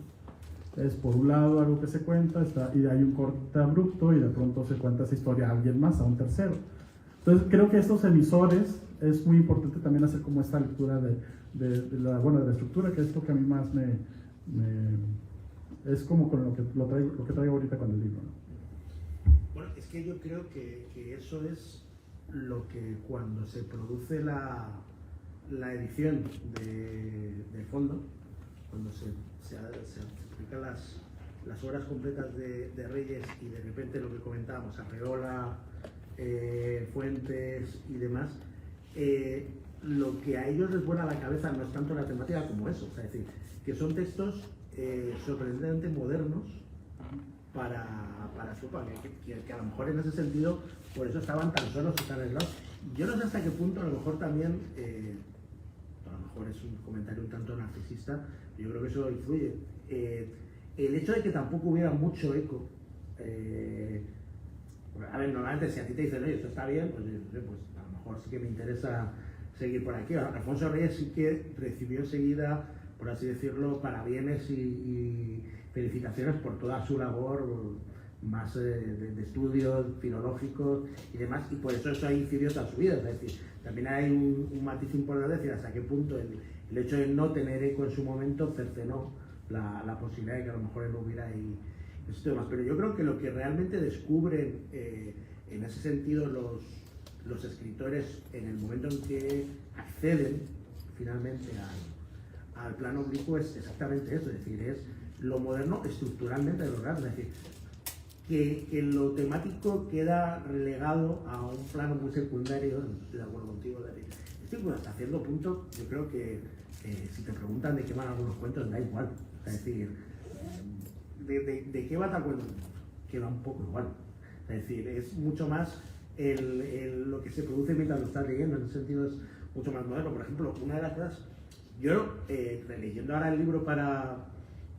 Es por un lado algo que se cuenta, y hay un corte abrupto, y de pronto se cuenta esa historia a alguien más, a un tercero. Entonces creo que estos emisores es muy importante también hacer como esta lectura de la estructura, que es lo que a mí más es como con lo que traigo ahorita con el libro, ¿no? Bueno, es que yo creo que eso es lo que cuando se produce la edición del fondo, cuando se aplican las obras completas de Reyes, y de repente lo que comentábamos, Arreola, Fuentes y demás, lo que a ellos les vuela a la cabeza no es tanto la temática como eso, o sea, es decir, que son textos sorprendentemente modernos para su época, que a lo mejor en ese sentido por eso estaban tan solos y tan aislados. Yo no sé hasta qué punto, a lo mejor también, a lo mejor es un comentario un tanto narcisista, yo creo que eso influye. El hecho de que tampoco hubiera mucho eco, a ver, normalmente si a ti te dicen, oye, esto está bien, pues a lo mejor sí que me interesa seguir por aquí. Alfonso Reyes sí que recibió enseguida, por así decirlo, parabienes y felicitaciones por toda su labor más de estudios filológicos y demás, y por eso ha incidido toda su vida. Es decir, también hay un matiz importante de decir hasta qué punto el hecho de no tener eco en su momento cercenó la posibilidad de que a lo mejor él no hubiera y esos temas. Pero yo creo que lo que realmente descubren en ese sentido los escritores en el momento en que acceden finalmente al plano oblicuo es exactamente eso, es decir, es lo moderno estructuralmente de lograr, es decir, que lo temático queda relegado a un plano muy secundario. Estoy de acuerdo contigo, David. Pues hasta cierto punto, yo creo que si te preguntan de qué van algunos cuentos, da igual. Es decir, de qué va tal cuento, que va un poco igual. Es decir, es mucho más lo que se produce mientras lo estás leyendo, en ese sentido es mucho más moderno. Por ejemplo, una de las cosas, yo releyendo ahora el libro para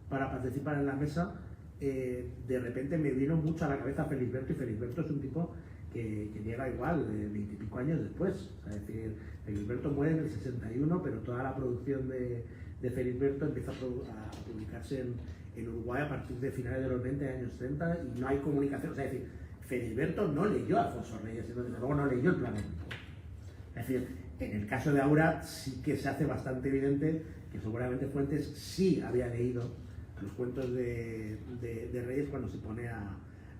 participar en la mesa, de repente me vino mucho a la cabeza Felisberto, y Felisberto es un tipo que llega igual, 20 y pico años después. O sea, es decir, Felisberto muere en el 61, pero toda la producción de Felisberto empieza a publicarse en Uruguay a partir de finales de los 20 años 30, y no hay comunicación. O sea, es decir, Felisberto no leyó a Alfonso Reyes, sino desde luego no leyó el plano oblicuo. Es decir, en el caso de Aura sí que se hace bastante evidente que seguramente Fuentes sí había leído los cuentos de Reyes cuando se pone a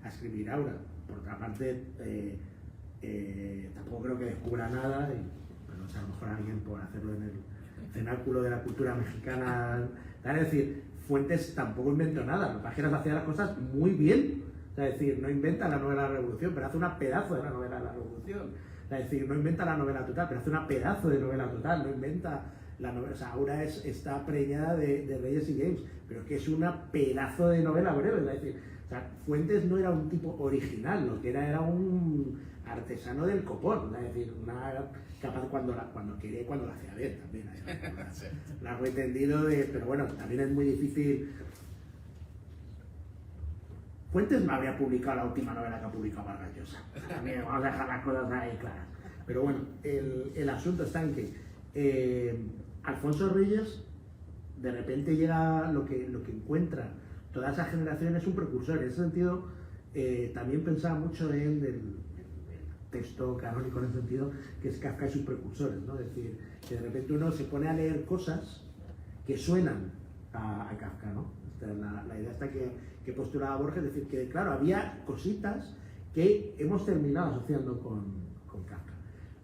escribir Aura. Por otra parte, tampoco creo que descubra nada, pero a lo mejor alguien por hacerlo en el cenáculo de la cultura mexicana. Es decir, Fuentes tampoco inventó nada, los páginas hacía las cosas muy bien. Es decir, no inventa la novela de la Revolución, pero hace una pedazo de la novela de la Revolución. Es decir, no inventa la novela total, pero hace una pedazo de novela total, no inventa la novela. O sea, Aura está preñada de Reyes y James, pero que es una pedazo de novela breve. Es decir, o sea, Fuentes no era un tipo original, lo que era un artesano del copón, es decir, capaz cuando quería y cuando la hacía bien también. Largo y tendido, pero bueno, también es muy difícil. Fuentes no habría publicado la última novela que ha publicado Vargas Llosa. También vamos a dejar las cosas ahí claras. Pero bueno, el asunto está en que Alfonso Reyes de repente llega lo que encuentra toda esa generación es un precursor. En ese sentido, también pensaba mucho en el texto canónico, en el sentido que es Kafka y sus precursores, ¿no? Es decir, que de repente uno se pone a leer cosas que suenan a Kafka, ¿no? Esta es la idea esta que postulaba Borges, es decir, que claro, había cositas que hemos terminado asociando con Kafka.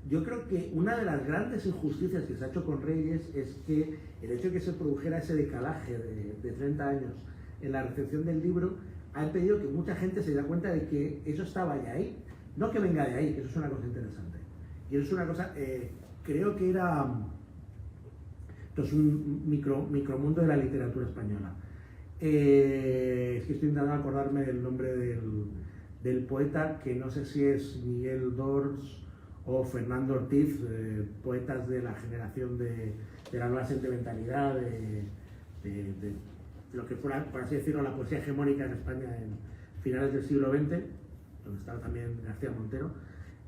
Yo creo que una de las grandes injusticias que se ha hecho con Reyes es que el hecho de que se produjera ese decalaje de 30 años en la recepción del libro ha impedido que mucha gente se diera cuenta de que eso estaba ya ahí. No que venga de ahí, que eso es una cosa interesante. Y eso es una cosa, creo que era esto es un micromundo de la literatura española. Es que estoy intentando acordarme del nombre del poeta, que no sé si es Miguel Dors o Fernando Ortiz, poetas de la generación de la nueva sentimentalidad, de lo que fuera, por así decirlo, la poesía hegemónica en España en finales del siglo XX, donde estaba también García Montero,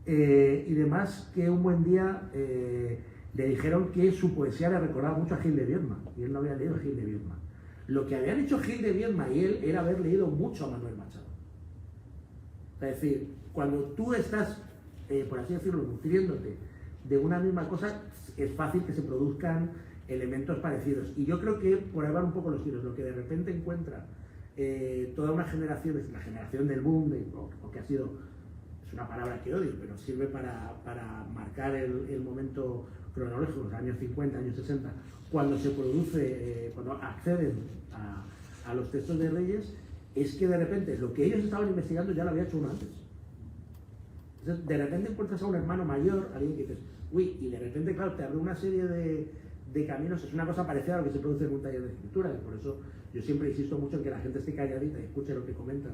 y demás, que un buen día le dijeron que su poesía le recordaba mucho a Gil de Viedma, y él no había leído a Gil de Viedma. Lo que habían hecho Gil de Viedma y él era haber leído mucho a Manuel Machado. Es decir, cuando tú estás, por así decirlo, nutriéndote de una misma cosa, es fácil que se produzcan elementos parecidos. Y yo creo que, por ahí van un poco los tiros, lo que de repente encuentra toda una generación, es la generación del boom, o que ha sido, es una palabra que odio, pero sirve para marcar el momento cronológico, los años 50, años 60, cuando se produce, cuando acceden a los textos de Reyes, es que de repente lo que ellos estaban investigando ya lo había hecho uno antes. Entonces, de repente encuentras a un hermano mayor, alguien que dices, uy, y de repente, claro, te abre una serie de caminos. Es una cosa parecida a lo que se produce en un taller de escritura, y por eso yo siempre insisto mucho en que la gente esté calladita y escuche lo que comentan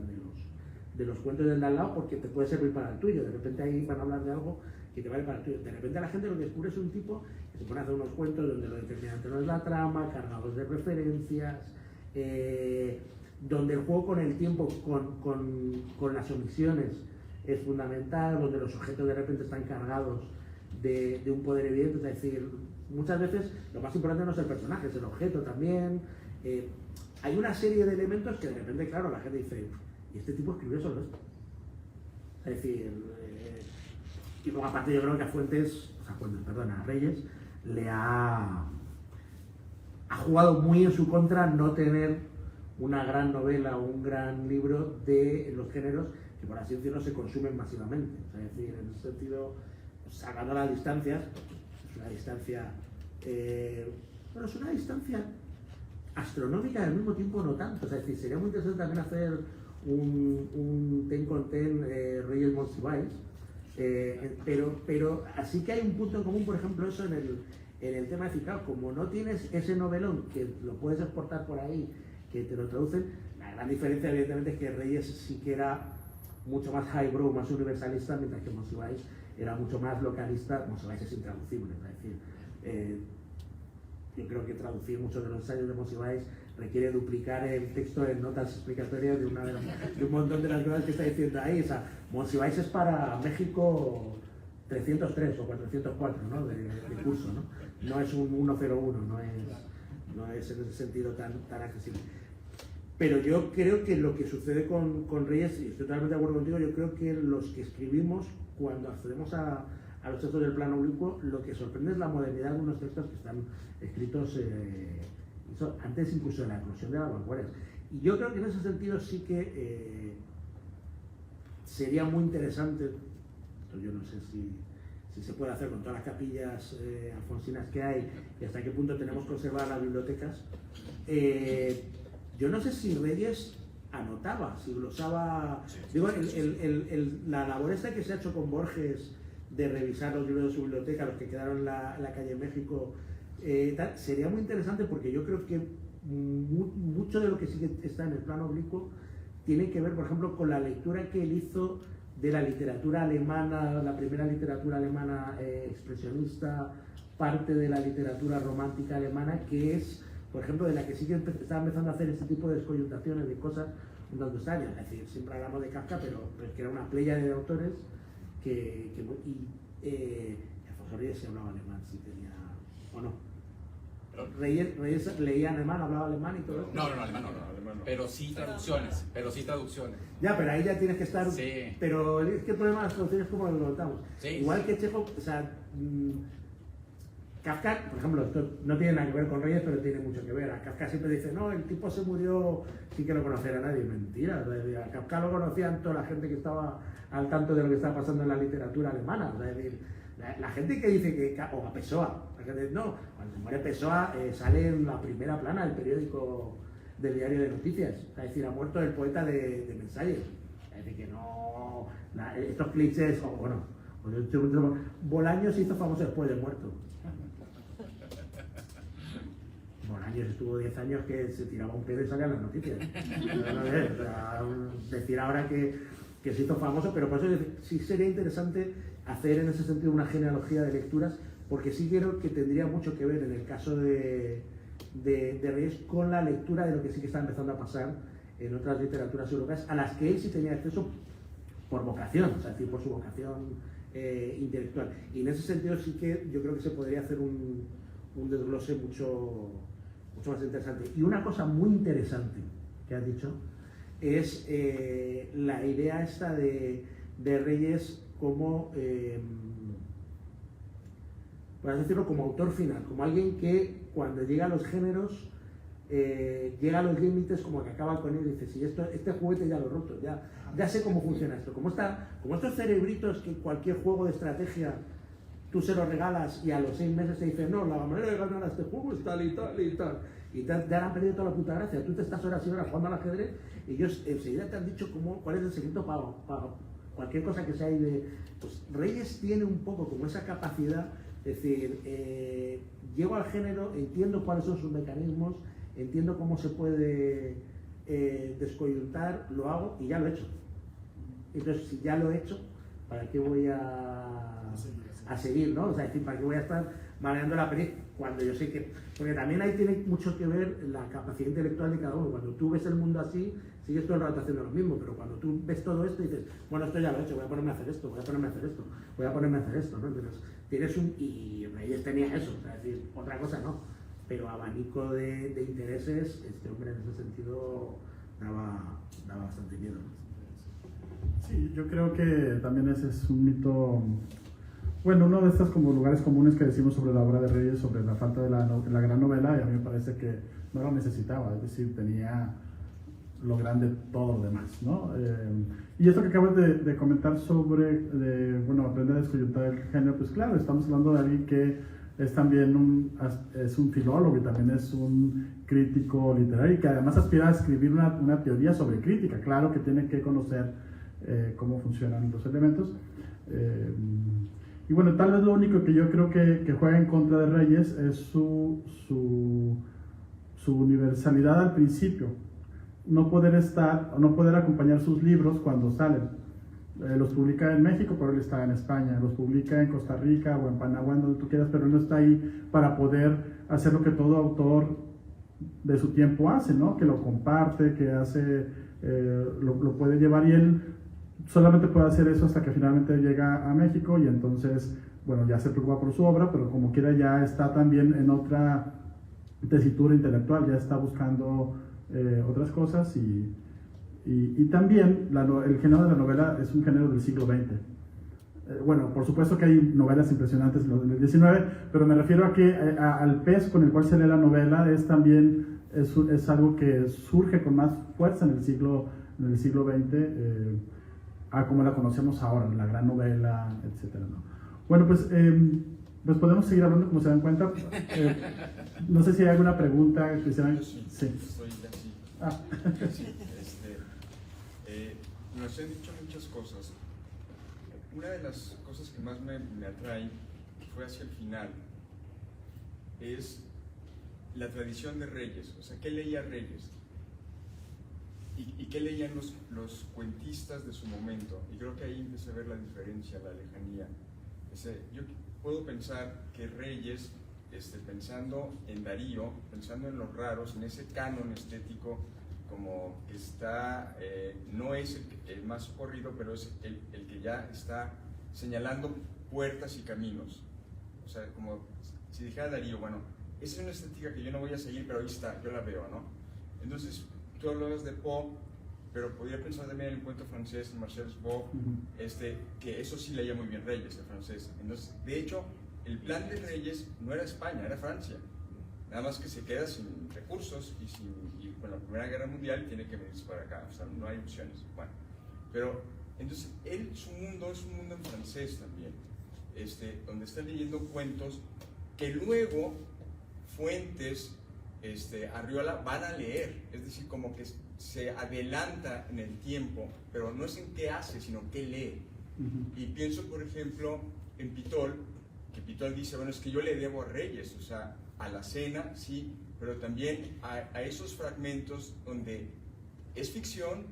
de los cuentos del de al lado, porque te puede servir para el tuyo. De repente ahí van a hablar de algo que te vale para el tuyo. De repente la gente lo que descubre es un tipo que se pone a hacer unos cuentos donde lo determinante no es la trama, cargados de referencias, donde el juego con el tiempo, con las omisiones es fundamental, donde los objetos de repente están cargados de un poder evidente. Es decir, muchas veces lo más importante no es el personaje, es el objeto también. Hay una serie de elementos que de repente, claro, la gente dice, ¿y este tipo escribió solo esto? Es decir, y luego aparte yo creo que a Reyes le ha jugado muy en su contra no tener una gran novela o un gran libro de los géneros que, por así decirlo, se consumen masivamente. O sea, es decir, en ese sentido, sacando las distancias, es una distancia, bueno, es una distancia astronómica y al mismo tiempo no tanto. O sea, es decir, sería muy interesante también hacer un ten con ten Reyes Monsiváis, pero así que hay un punto en común, por ejemplo, eso en el tema de Ficao. Como no tienes ese novelón que lo puedes exportar por ahí, que te lo traducen, la gran diferencia evidentemente es que Reyes sí que era mucho más highbrow, más universalista, mientras que Monsiváis era mucho más localista. Monsiváis es intraducible, es decir, yo creo que traducir muchos de los ensayos de Monsiváis requiere duplicar el texto en notas explicatorias de un montón de las cosas que está diciendo ahí. O sea, Monsiváis es para México 303 o 404, ¿no? de curso, ¿no? No es un 101, no es en ese sentido tan accesible. Pero yo creo que lo que sucede con Reyes, y estoy totalmente de acuerdo contigo, yo creo que los que escribimos, cuando accedemos a los textos del plano oblicuo, lo que sorprende es la modernidad de unos textos que están escritos antes incluso de la eclosión de las vanguardias. Y yo creo que en ese sentido sí que sería muy interesante, yo no sé si se puede hacer con todas las capillas alfonsinas que hay y hasta qué punto tenemos conservadas las bibliotecas. Yo no sé si Reyes anotaba, si glosaba. Digo, la labor esta que se ha hecho con Borges de revisar los libros de su biblioteca, los que quedaron en la calle México, sería muy interesante, porque yo creo que mucho de lo que sí que está en el plano oblicuo tiene que ver, por ejemplo, con la lectura que él hizo de la literatura alemana, la primera literatura alemana expresionista, parte de la literatura romántica alemana, que es, por ejemplo, de la que sí que estaba empezando a hacer este tipo de descoyuntaciones de cosas un tanto extrañas. Es decir, siempre hablamos de Kafka, pero que era una playa de autores Alfonso Reyes sí hablaba alemán, sí tenía, o no. Reyes leía alemán, hablaba alemán y todo eso. No, alemán no. Pero sí traducciones. Ya, pero ahí ya tienes que estar. Sí. Pero es que el problema de las traducciones es como lo notamos. Sí, Igual sí. que Chekhov, o sea, Kafka, por ejemplo, esto no tiene nada que ver con Reyes, pero tiene mucho que ver. A Kafka siempre dice, no, el tipo se murió sin que lo conociera nadie. Mentira. A Kafka lo conocían toda la gente que estaba al tanto de lo que estaba pasando en la literatura alemana. Es decir, la gente que dice que, o a Pessoa, la gente, no, cuando muere Pessoa sale en la primera plana del periódico del diario de noticias. Es decir, ha muerto el poeta de Mensajes. Es decir, que no, estos clichés, o bueno, Bolaños se hizo famoso después de muerto. Bolaños estuvo 10 años que se tiraba un pedo y salía en las noticias. Decir ahora que se hizo famoso, pero por eso sí sería interesante hacer en ese sentido una genealogía de lecturas, porque sí creo que tendría mucho que ver en el caso de Reyes con la lectura de lo que sí que está empezando a pasar en otras literaturas europeas, a las que él sí tenía acceso por vocación, o sea, es decir, por su vocación intelectual. Y en ese sentido sí que yo creo que se podría hacer un desglose mucho más interesante. Y una cosa muy interesante que has dicho es la idea esta de Reyes como, por así decirlo, como autor final, como alguien que cuando llega a los géneros llega a los límites, como que acaba con él y dice, si este juguete ya lo he roto, ya sé cómo funciona esto, como estos cerebritos que cualquier juego de estrategia tú se lo regalas y a los 6 meses te dicen, no, la manera de ganar a este juego es tal y tal y tal, y ya han perdido toda la puta gracia. Tú te estás horas y horas jugando al ajedrez y ellos enseguida te han dicho cuál es el secreto para cualquier cosa que sea ahí de... Pues Reyes tiene un poco como esa capacidad, es decir, llego al género, entiendo cuáles son sus mecanismos, entiendo cómo se puede descoyuntar, lo hago y ya lo he hecho. Entonces, si ya lo he hecho, ¿para qué voy a seguir, ¿no? O sea, es decir, ¿para qué voy a estar manejando la película cuando yo sé que... Porque también ahí tiene mucho que ver la capacidad intelectual de cada uno. Cuando tú ves el mundo así, sigues todo el rato haciendo lo mismo, pero cuando tú ves todo esto y dices, bueno, esto ya lo he hecho, voy a ponerme a hacer esto, voy a ponerme a hacer esto, voy a ponerme a hacer esto, ¿no? Entonces, tienes y Reyes tenía eso, o sea, es decir, otra cosa no, pero abanico de intereses, este hombre en ese sentido daba bastante miedo, ¿no? Sí, yo creo que también ese es un mito. Bueno, uno de estos como lugares comunes que decimos sobre la obra de Reyes, sobre la falta de la gran novela, y a mí me parece que no lo necesitaba, es decir, tenía lo grande todo lo demás, ¿no? Y esto que acabas de comentar sobre, bueno, aprender a descoyuntar el género, pues claro, estamos hablando de alguien que es también es un filólogo y también es un crítico literario y que además aspira a escribir una teoría sobre crítica, claro que tiene que conocer cómo funcionan los elementos. Y bueno, tal vez lo único que yo creo que juega en contra de Reyes es su universalidad al principio. No poder acompañar sus libros cuando salen. Los publica en México, pero él está en España. Los publica en Costa Rica o en Panamá, donde tú quieras, pero él no está ahí para poder hacer lo que todo autor de su tiempo hace, ¿no? Que lo comparte, que hace, lo puede llevar, y él solamente puede hacer eso hasta que finalmente llega a México y entonces, bueno, ya se preocupa por su obra, pero como quiera ya está también en otra tesitura intelectual, ya está buscando otras cosas y también el género de la novela es un género del siglo XX. Bueno, por supuesto que hay novelas impresionantes en el XIX, pero me refiero a que al peso con el cual se lee la novela es algo que surge con más fuerza en el siglo XX, como la conocemos ahora, la gran novela, etcétera, ¿no? Bueno, pues podemos seguir hablando, como se dan cuenta. No sé si hay alguna pregunta que sean... Sí. Estoy así. Sí, nos han dicho muchas cosas. Una de las cosas que más me atrae fue hacia el final, es la tradición de Reyes. O sea, ¿qué leía Reyes? y qué leían los cuentistas de su momento. Y creo que ahí empecé a ver la diferencia, la lejanía. Yo puedo pensar que Reyes, pensando en Darío, pensando en los raros, en ese canon estético, como que está, no es el más socorrido, pero es el que ya está señalando puertas y caminos. O sea, como si dijera Darío, bueno, esa es una estética que yo no voy a seguir, pero ahí está, yo la veo, ¿no? Entonces, tú hablabas de Poe, pero podría pensar también en el cuento francés, en Marcel Bob, que eso sí leía muy bien Reyes, el francés. Entonces, de hecho, el plan de Reyes no era España, era Francia. Nada más que se queda sin recursos y con la Primera Guerra Mundial tiene que venirse para acá, o sea, no hay opciones. Bueno, pero entonces su mundo es un mundo en francés también, donde está leyendo cuentos que luego Fuentes, Arriola van a leer, es decir, como que se adelanta en el tiempo, pero no es en qué hace, sino qué lee. Y pienso, por ejemplo, en Pitol, que Pitol dice, bueno, es que yo le debo a Reyes, o sea, a la cena, sí, pero también a esos fragmentos donde es ficción,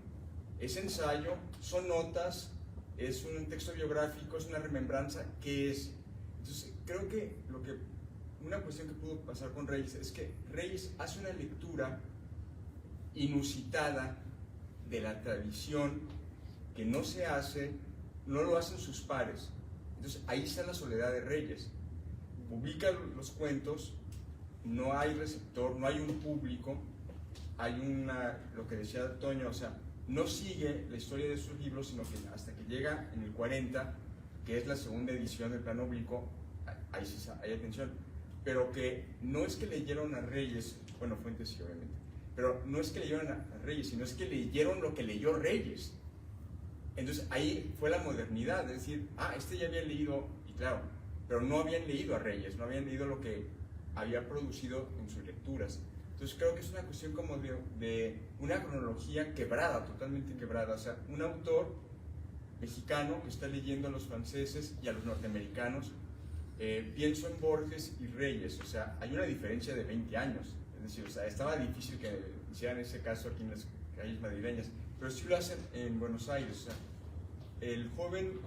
es ensayo, son notas, es un texto biográfico, es una remembranza, ¿qué es? Entonces, creo que una cuestión que pudo pasar con Reyes es que Reyes hace una lectura inusitada de la tradición que no lo hacen sus pares. Entonces, ahí está la soledad de Reyes. Publica los cuentos, no hay receptor, no hay un público, hay lo que decía Toño, o sea, no sigue la historia de sus libros, sino que hasta que llega en el 40, que es la segunda edición del Plan Oblicuo, ahí sí hay atención, pero que no es que leyeron a Reyes, bueno, Fuentes sí, obviamente, pero no es que leyeron a Reyes, sino es que leyeron lo que leyó Reyes. Entonces ahí fue la modernidad, es decir, ya había leído, y claro, pero no habían leído a Reyes, no habían leído lo que había producido en sus lecturas. Entonces creo que es una cuestión como de una cronología quebrada, totalmente quebrada. O sea, un autor mexicano que está leyendo a los franceses y a los norteamericanos, pienso en Borges y Reyes, o sea, hay una diferencia de 20 años. Es decir, o sea, estaba difícil que hicieran ese caso aquí en las calles madrileñas, pero sí lo hacen en Buenos Aires. O sea, el joven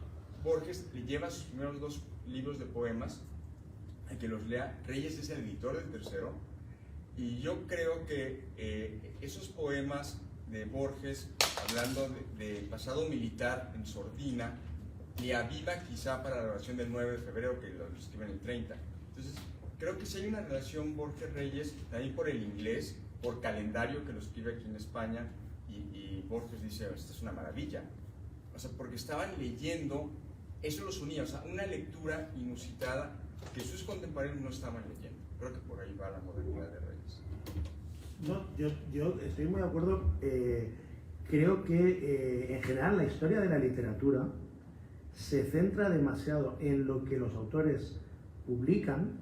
Borges le lleva sus primeros 2 libros de poemas a que los lea. Reyes es el editor del tercero, y yo creo que esos poemas de Borges, hablando del pasado militar en sordina, le aviva quizá para la oración del 9 de febrero, que lo escriben el 30. Entonces, creo que sí hay una relación Borges-Reyes, también por el inglés, por calendario, que lo escribe aquí en España, y Borges dice, esta es una maravilla. O sea, porque estaban leyendo, eso los unía, o sea, una lectura inusitada que sus contemporáneos no estaban leyendo. Creo que por ahí va la modernidad de Reyes. No, yo estoy muy de acuerdo. Creo que en general la historia de la literatura se centra demasiado en lo que los autores publican,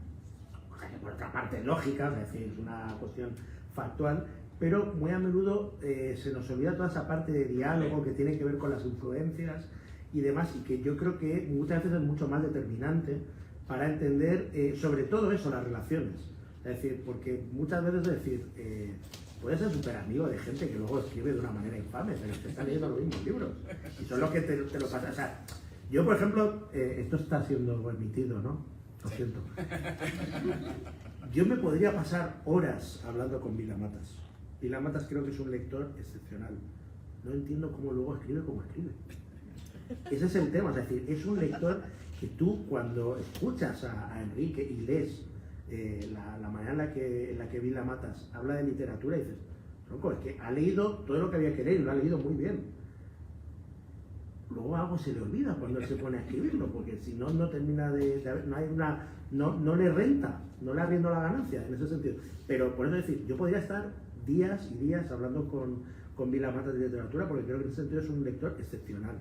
cosa que por otra parte es lógica, es decir, es una cuestión factual, pero muy a menudo se nos olvida toda esa parte de diálogo que tiene que ver con las influencias y demás, y que yo creo que muchas veces es mucho más determinante para entender sobre todo eso, las relaciones. Es decir, porque muchas veces puedes ser súper amigo de gente que luego escribe de una manera infame, pero te están leyendo los mismos libros y son los que te lo pasan. O sea, yo, por ejemplo, esto está siendo emitido, ¿no? Lo siento. Yo me podría pasar horas hablando con Vila Matas. Vila Matas creo que es un lector excepcional. No entiendo cómo luego escribe como escribe. Ese es el tema, es decir, es un lector que tú cuando escuchas a Enrique y lees la manera en la que Vila Matas habla de literatura, y dices, tronco, es que ha leído todo lo que había que leer y lo ha leído muy bien. Luego algo se le olvida cuando él se pone a escribirlo, porque si no, no termina no le renta, no le arriendo la ganancia en ese sentido. Pero por eso decir, yo podría estar días y días hablando con Vila Matas de literatura, porque creo que en ese sentido es un lector excepcional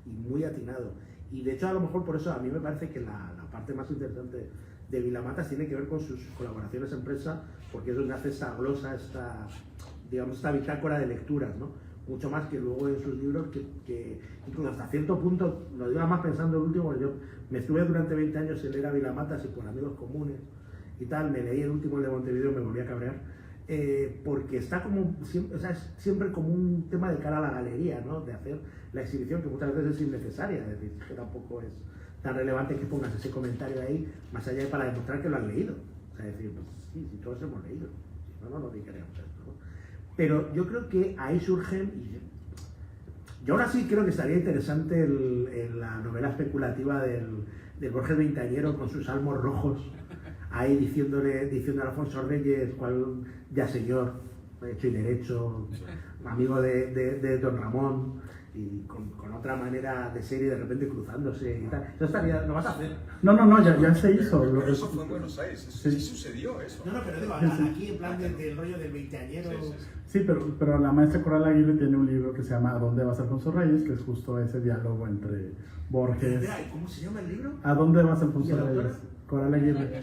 y muy atinado. Y de hecho, a lo mejor por eso a mí me parece que la parte más interesante de Vila Matas tiene que ver con sus colaboraciones en prensa, porque es donde hace esa glosa, esta bitácora de lecturas, ¿no? Mucho más que luego en sus libros, que incluso hasta cierto punto, lo digo más pensando el último, yo me estuve durante 20 años en leer a Vila Matas y por amigos comunes y tal, me leí el último, el de Montevideo, me volví a cabrear, porque está como siempre, o sea, es siempre como un tema de cara a la galería, ¿no? De hacer la exhibición, que muchas veces es innecesaria, es decir, que tampoco es tan relevante que pongas ese comentario ahí, más allá de para demostrar que lo has leído. O sea, decir, pues sí, todos hemos leído, si no, no lo diríamos esto, ¿no? Pero yo creo que ahí surgen, yo ahora sí creo que estaría interesante la novela especulativa del Borges Veinteañero con sus salmos rojos, ahí diciendo a Alfonso Reyes, cual ya señor, hecho y derecho, amigo de Don Ramón, y con otra manera de ser y de repente cruzándose y tal. Eso estaría, ¿lo vas a hacer? No, ya se hizo. Pero eso fue en Buenos Aires, sí sucedió eso. No, pero digo, aquí en plan del rollo del veinteañero. Sí, pero la maestra Coral Aguirre tiene un libro que se llama ¿A dónde vas, Alfonso Reyes? Que es justo ese diálogo entre Borges. ¿Cómo se llama el libro? ¿A dónde vas, Alfonso ¿Y la Reyes? autora? Coral Aguirre.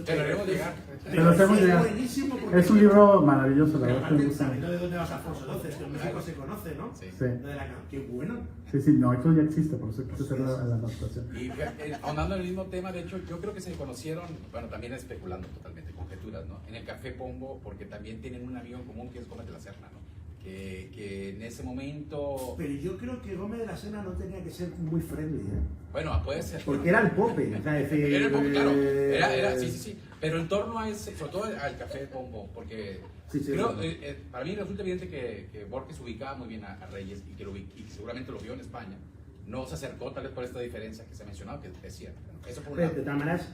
Pero debemos llegar. Pero hacemos es llegar. buenísimo porque... Es un libro maravilloso, la Pero verdad que me aparte, gusta. sabiendo de dónde vas Alfonso XII, que en México se conoce, ¿no? Sí. Sí, Lo de la qué bueno. sí, no, esto ya existe, por eso quise hacer la anotación. Y ahondando en el mismo tema, de hecho, yo creo que se conocieron, bueno, también especulando totalmente, conjeturas, ¿no? En el Café Pombo, porque también tienen un amigo en común que es Gómez de la Serna, ¿no? Que en ese momento... Pero yo creo que Gómez de la Serna no tenía que ser muy friendly, ¿eh? Bueno, puede ser. Porque era el Pope, o sea, decir, Era el Pope, claro. Era, sí. Pero en torno a ese, sobre todo al Café Pombo, porque Sí, creo, no. para mí resulta evidente que Borges ubicaba muy bien a Reyes y que seguramente lo vio en España. No se acercó tal vez por esta diferencia que se ha mencionado, que es cierto. Eso por un Pero lado. de todas maneras,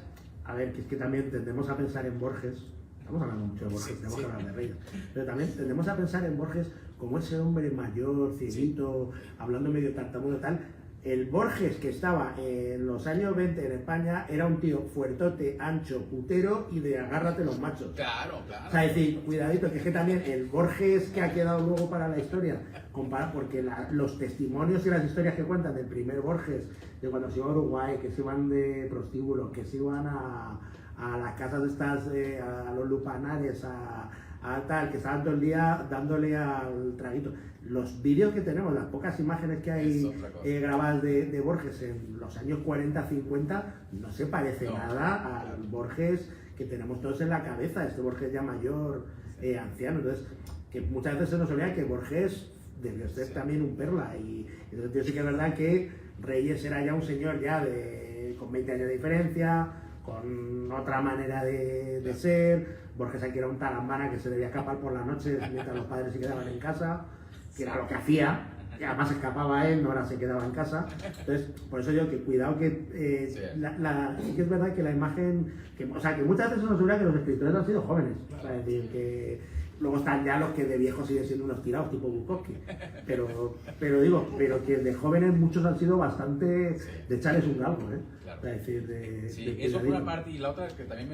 a ver, que es que también tendemos a pensar en Borges, estamos hablando mucho de Borges, Sí, tenemos sí. que hablar de Reyes, pero también tendemos a pensar en Borges como ese hombre mayor, cieguito, hablando medio tartamudo y tal. El Borges que estaba en los años 20 en España era un tío fuertote, ancho, putero y de agárrate los machos. Claro. O sea, es decir, cuidadito, que es que también el Borges que ha quedado luego para la historia, porque los testimonios y las historias que cuentan del primer Borges, de cuando se iban a Uruguay, que se iban de prostíbulos, que se iban a las casas de estas, a los lupanares, a tal, que estaban todo el día dándole al traguito. Los vídeos que tenemos, las pocas imágenes que Es hay otra cosa. grabadas de Borges en los años 40-50, no se parece No, nada al Borges que tenemos todos en la cabeza, este Borges ya mayor, anciano. Entonces, que muchas veces se nos olvida que Borges debió ser también un perla. Y entonces sí que es verdad que Reyes era ya un señor ya con 20 años de diferencia, con otra manera de ser. Borges aquí era un talambana que se debía escapar por la noche mientras los padres se quedaban en casa, que era lo que hacía, y además escapaba él, no ahora se quedaba en casa. Entonces, por eso yo que cuidado que sí que es verdad que la imagen, o sea, que muchas veces se nos olvida que los escritores han sido jóvenes, o sea, es decir, que luego están ya los que de viejos siguen siendo unos tirados, tipo Bukowski, pero que de jóvenes muchos han sido bastante de echarles un galgo, Claro. O sea, es decir, Sí, de eso por una cuidadito. parte, y la otra que también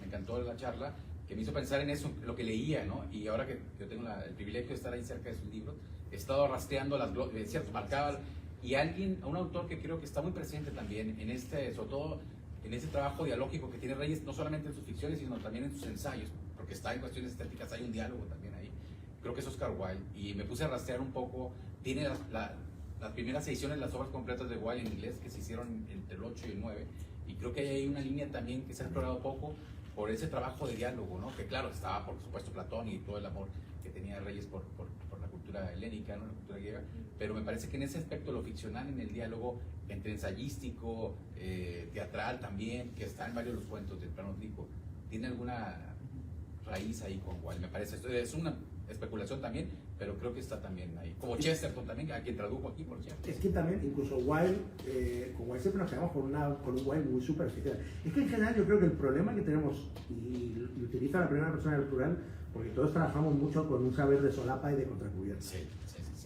me encantó de la charla, que me hizo pensar en eso, lo que leía, ¿no? Y ahora que yo tengo el privilegio de estar ahí cerca de sus libros, he estado rastreando cierto, marcaba, y un autor que creo que está muy presente también en sobre todo en ese trabajo dialógico que tiene Reyes, no solamente en sus ficciones, sino también en sus ensayos, porque está en cuestiones estéticas, hay un diálogo también ahí. Creo que es Oscar Wilde, y me puse a rastrear un poco, tiene las primeras ediciones, las obras completas de Wilde en inglés, que se hicieron entre el 8 y el 9, y creo que hay una línea también que se ha explorado poco por ese trabajo de diálogo, ¿no? Que claro, estaba por supuesto Platón y todo el amor que tenía Reyes por la cultura helénica, ¿no? La cultura griega, pero me parece que en ese aspecto lo ficcional en el diálogo entre ensayístico, teatral también, que está en varios de los cuentos del plano rico, tiene alguna raíz ahí con Wilde, me parece. Esto es una especulación también, pero creo que está también ahí. Como Chesterton también, a quien tradujo aquí, por cierto. Es que también, incluso Wilde, con Wilde siempre nos quedamos con un Wilde muy superficial. Es que en general yo creo que el problema que tenemos, y utilizo la primera persona del plural, porque todos trabajamos mucho con un saber de solapa y de contracubierta. Sí.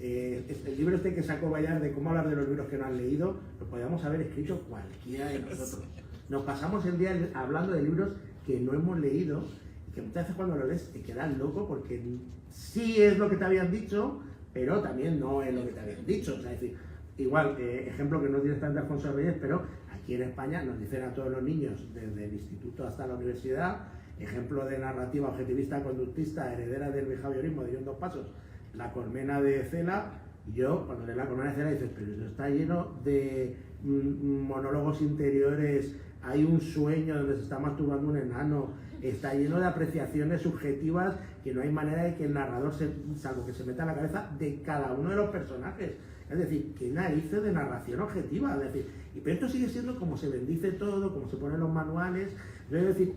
El libro este que sacó Bayard de cómo hablar de los libros que no han leído, lo podíamos haber escrito cualquiera de nosotros. Nos pasamos el día hablando de libros que no hemos leído, y que muchas veces cuando lo lees te quedas loco porque sí es lo que te habían dicho, pero también no es lo que te habían dicho. O sea, es decir, igual, ejemplo que no es directamente Alfonso Reyes, pero aquí en España nos dicen a todos los niños, desde el instituto hasta la universidad, ejemplo de narrativa objetivista conductista, heredera del behaviorismo de John Dos Passos, La colmena de Cela. Yo, cuando leo La colmena de Cela, dices, pero eso está lleno de monólogos interiores hay un sueño donde se está masturbando un enano, está lleno de apreciaciones subjetivas que no hay manera de que el narrador, salvo que se meta en la cabeza de cada uno de los personajes. Es decir, qué narices de narración objetiva. Es decir, pero esto sigue siendo como se bendice todo, como se ponen los manuales. Es decir,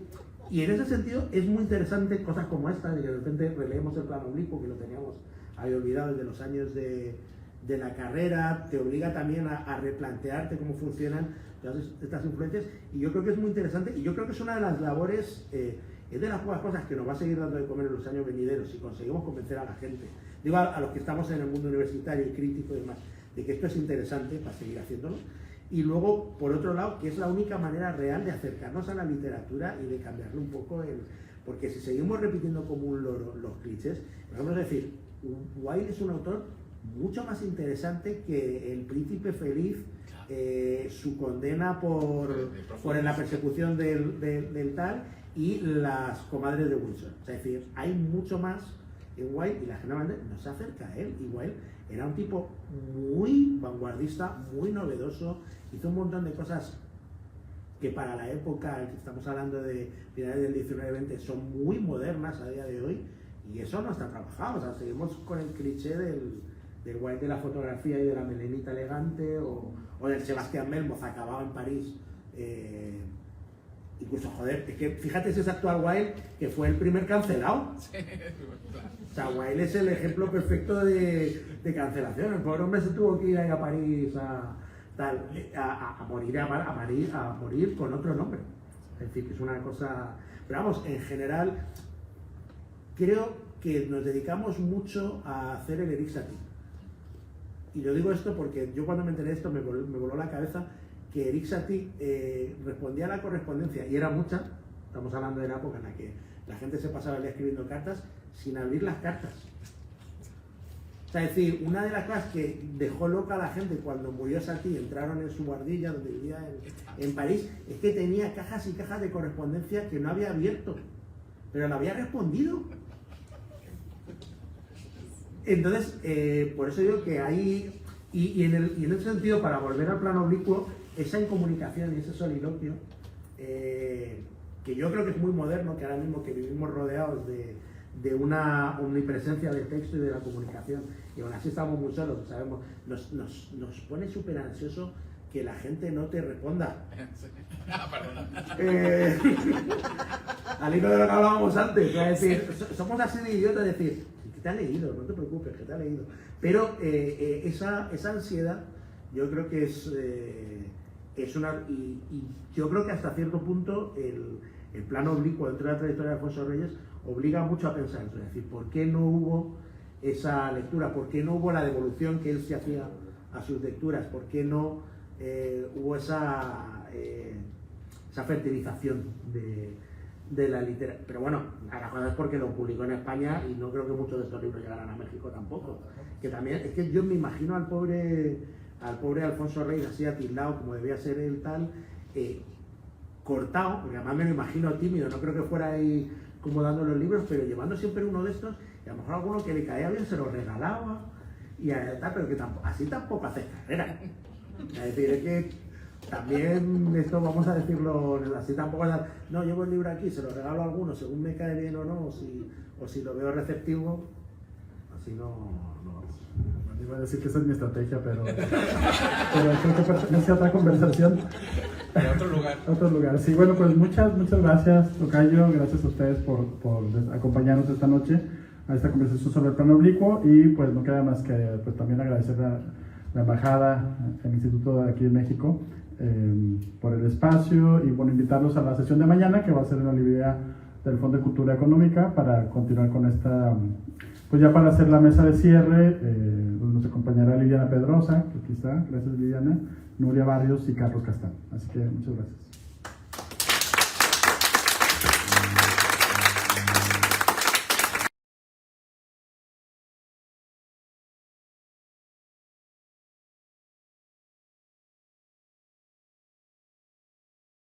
y en ese sentido es muy interesante cosas como esta, de que de repente releemos el plano oblicuo, que lo teníamos ahí olvidado desde los años de la carrera, te obliga también a replantearte cómo funcionan todas estas influencias, y yo creo que es muy interesante, y yo creo que es una de las labores, es de las pocas cosas que nos va a seguir dando de comer en los años venideros, si conseguimos convencer a la gente, digo a los que estamos en el mundo universitario y crítico y demás, de que esto es interesante para seguir haciéndolo. Y luego, por otro lado, que es la única manera real de acercarnos a la literatura y de cambiarle un poco porque si seguimos repitiendo como un loro los clichés, vamos a decir, Wilde es un autor mucho más interesante que El Príncipe Feliz, su condena por la persecución del tal, y Las Comadres de Windsor. O sea, es decir, hay mucho más en Wilde, y la gente no se acerca a él. Y Wilde era un tipo muy vanguardista, muy novedoso, hizo un montón de cosas que para la época, que estamos hablando de finales del 19-20, son muy modernas a día de hoy, y eso no está trabajado. O sea, seguimos con el cliché del Wilde de la fotografía y de la melenita elegante, o del Sebastián Melmoth acabado en París. Incluso, joder, es que fíjate si es actual Wilde, que fue el primer cancelado. O sea, Wilde es el ejemplo perfecto de cancelación. El pobre hombre se tuvo que ir ahí a París a morir con otro nombre. Es decir, que es una cosa... Pero vamos, en general, creo que nos dedicamos mucho a hacer el Eric Satie. Y yo digo esto porque yo cuando me enteré de esto me voló la cabeza que Eric Satie respondía a la correspondencia, y era mucha. Estamos hablando de la época en la que la gente se pasaba el día escribiendo cartas sin abrir las cartas. O sea, es decir, una de las cosas que dejó loca a la gente cuando murió Satie y entraron en su guardilla donde vivía en París, es que tenía cajas y cajas de correspondencia que no había abierto, pero la había respondido. Entonces, por eso digo que hay, y en ese sentido, para volver al plano oblicuo, esa incomunicación y ese soliloquio, que yo creo que es muy moderno, que ahora mismo que vivimos rodeados de una omnipresencia del texto y de la comunicación, y aún así estamos muy solos, sabemos, nos pone súper ansioso que la gente no te responda. Al hilo de lo que hablábamos antes, es decir, somos así de idiotas, es decir, que te ha leído, no te preocupes, que te ha leído. Pero esa ansiedad, yo creo que es una... Y yo creo que hasta cierto punto el plano oblicuo dentro de la trayectoria de Alfonso Reyes obliga mucho a pensar eso. Es decir, ¿por qué no hubo esa lectura? ¿Por qué no hubo la devolución que él se hacía a sus lecturas? ¿Por qué no hubo esa fertilización de la literatura? Pero bueno, a la cosa es porque lo publicó en España, y no creo que muchos de estos libros llegaran a México tampoco. Que también, es que yo me imagino al pobre Alfonso Reyes así atildado, como debía ser él tal, cortado, porque además me lo imagino tímido, no creo que fuera ahí como dando los libros, pero llevando siempre uno de estos, y a lo mejor alguno que le caía bien se lo regalaba, y tal, pero que así tampoco haces carrera. Es decir, es que también esto, vamos a decirlo así, tampoco es, no, llevo el libro aquí, se lo regalo a alguno según me cae bien o no, o si lo veo receptivo, así no. Iba a decir que esa es mi estrategia, pero creo que pertenece a otra conversación. De otro lugar. Otro lugar, sí. Bueno, pues muchas gracias, tocayo, gracias a ustedes por acompañarnos esta noche a esta conversación sobre el plano oblicuo, y pues no queda más que pues también agradecer a la embajada, el Instituto de aquí en México, por el espacio, y bueno, invitarlos a la sesión de mañana, que va a ser en la librería del Fondo de Cultura Económica, para continuar con esta, pues ya para hacer la mesa de cierre, donde nos acompañará Liliana Pedrosa, que aquí está, gracias Liliana, Nuria Barrios y Carlos Castán. Así que muchas gracias.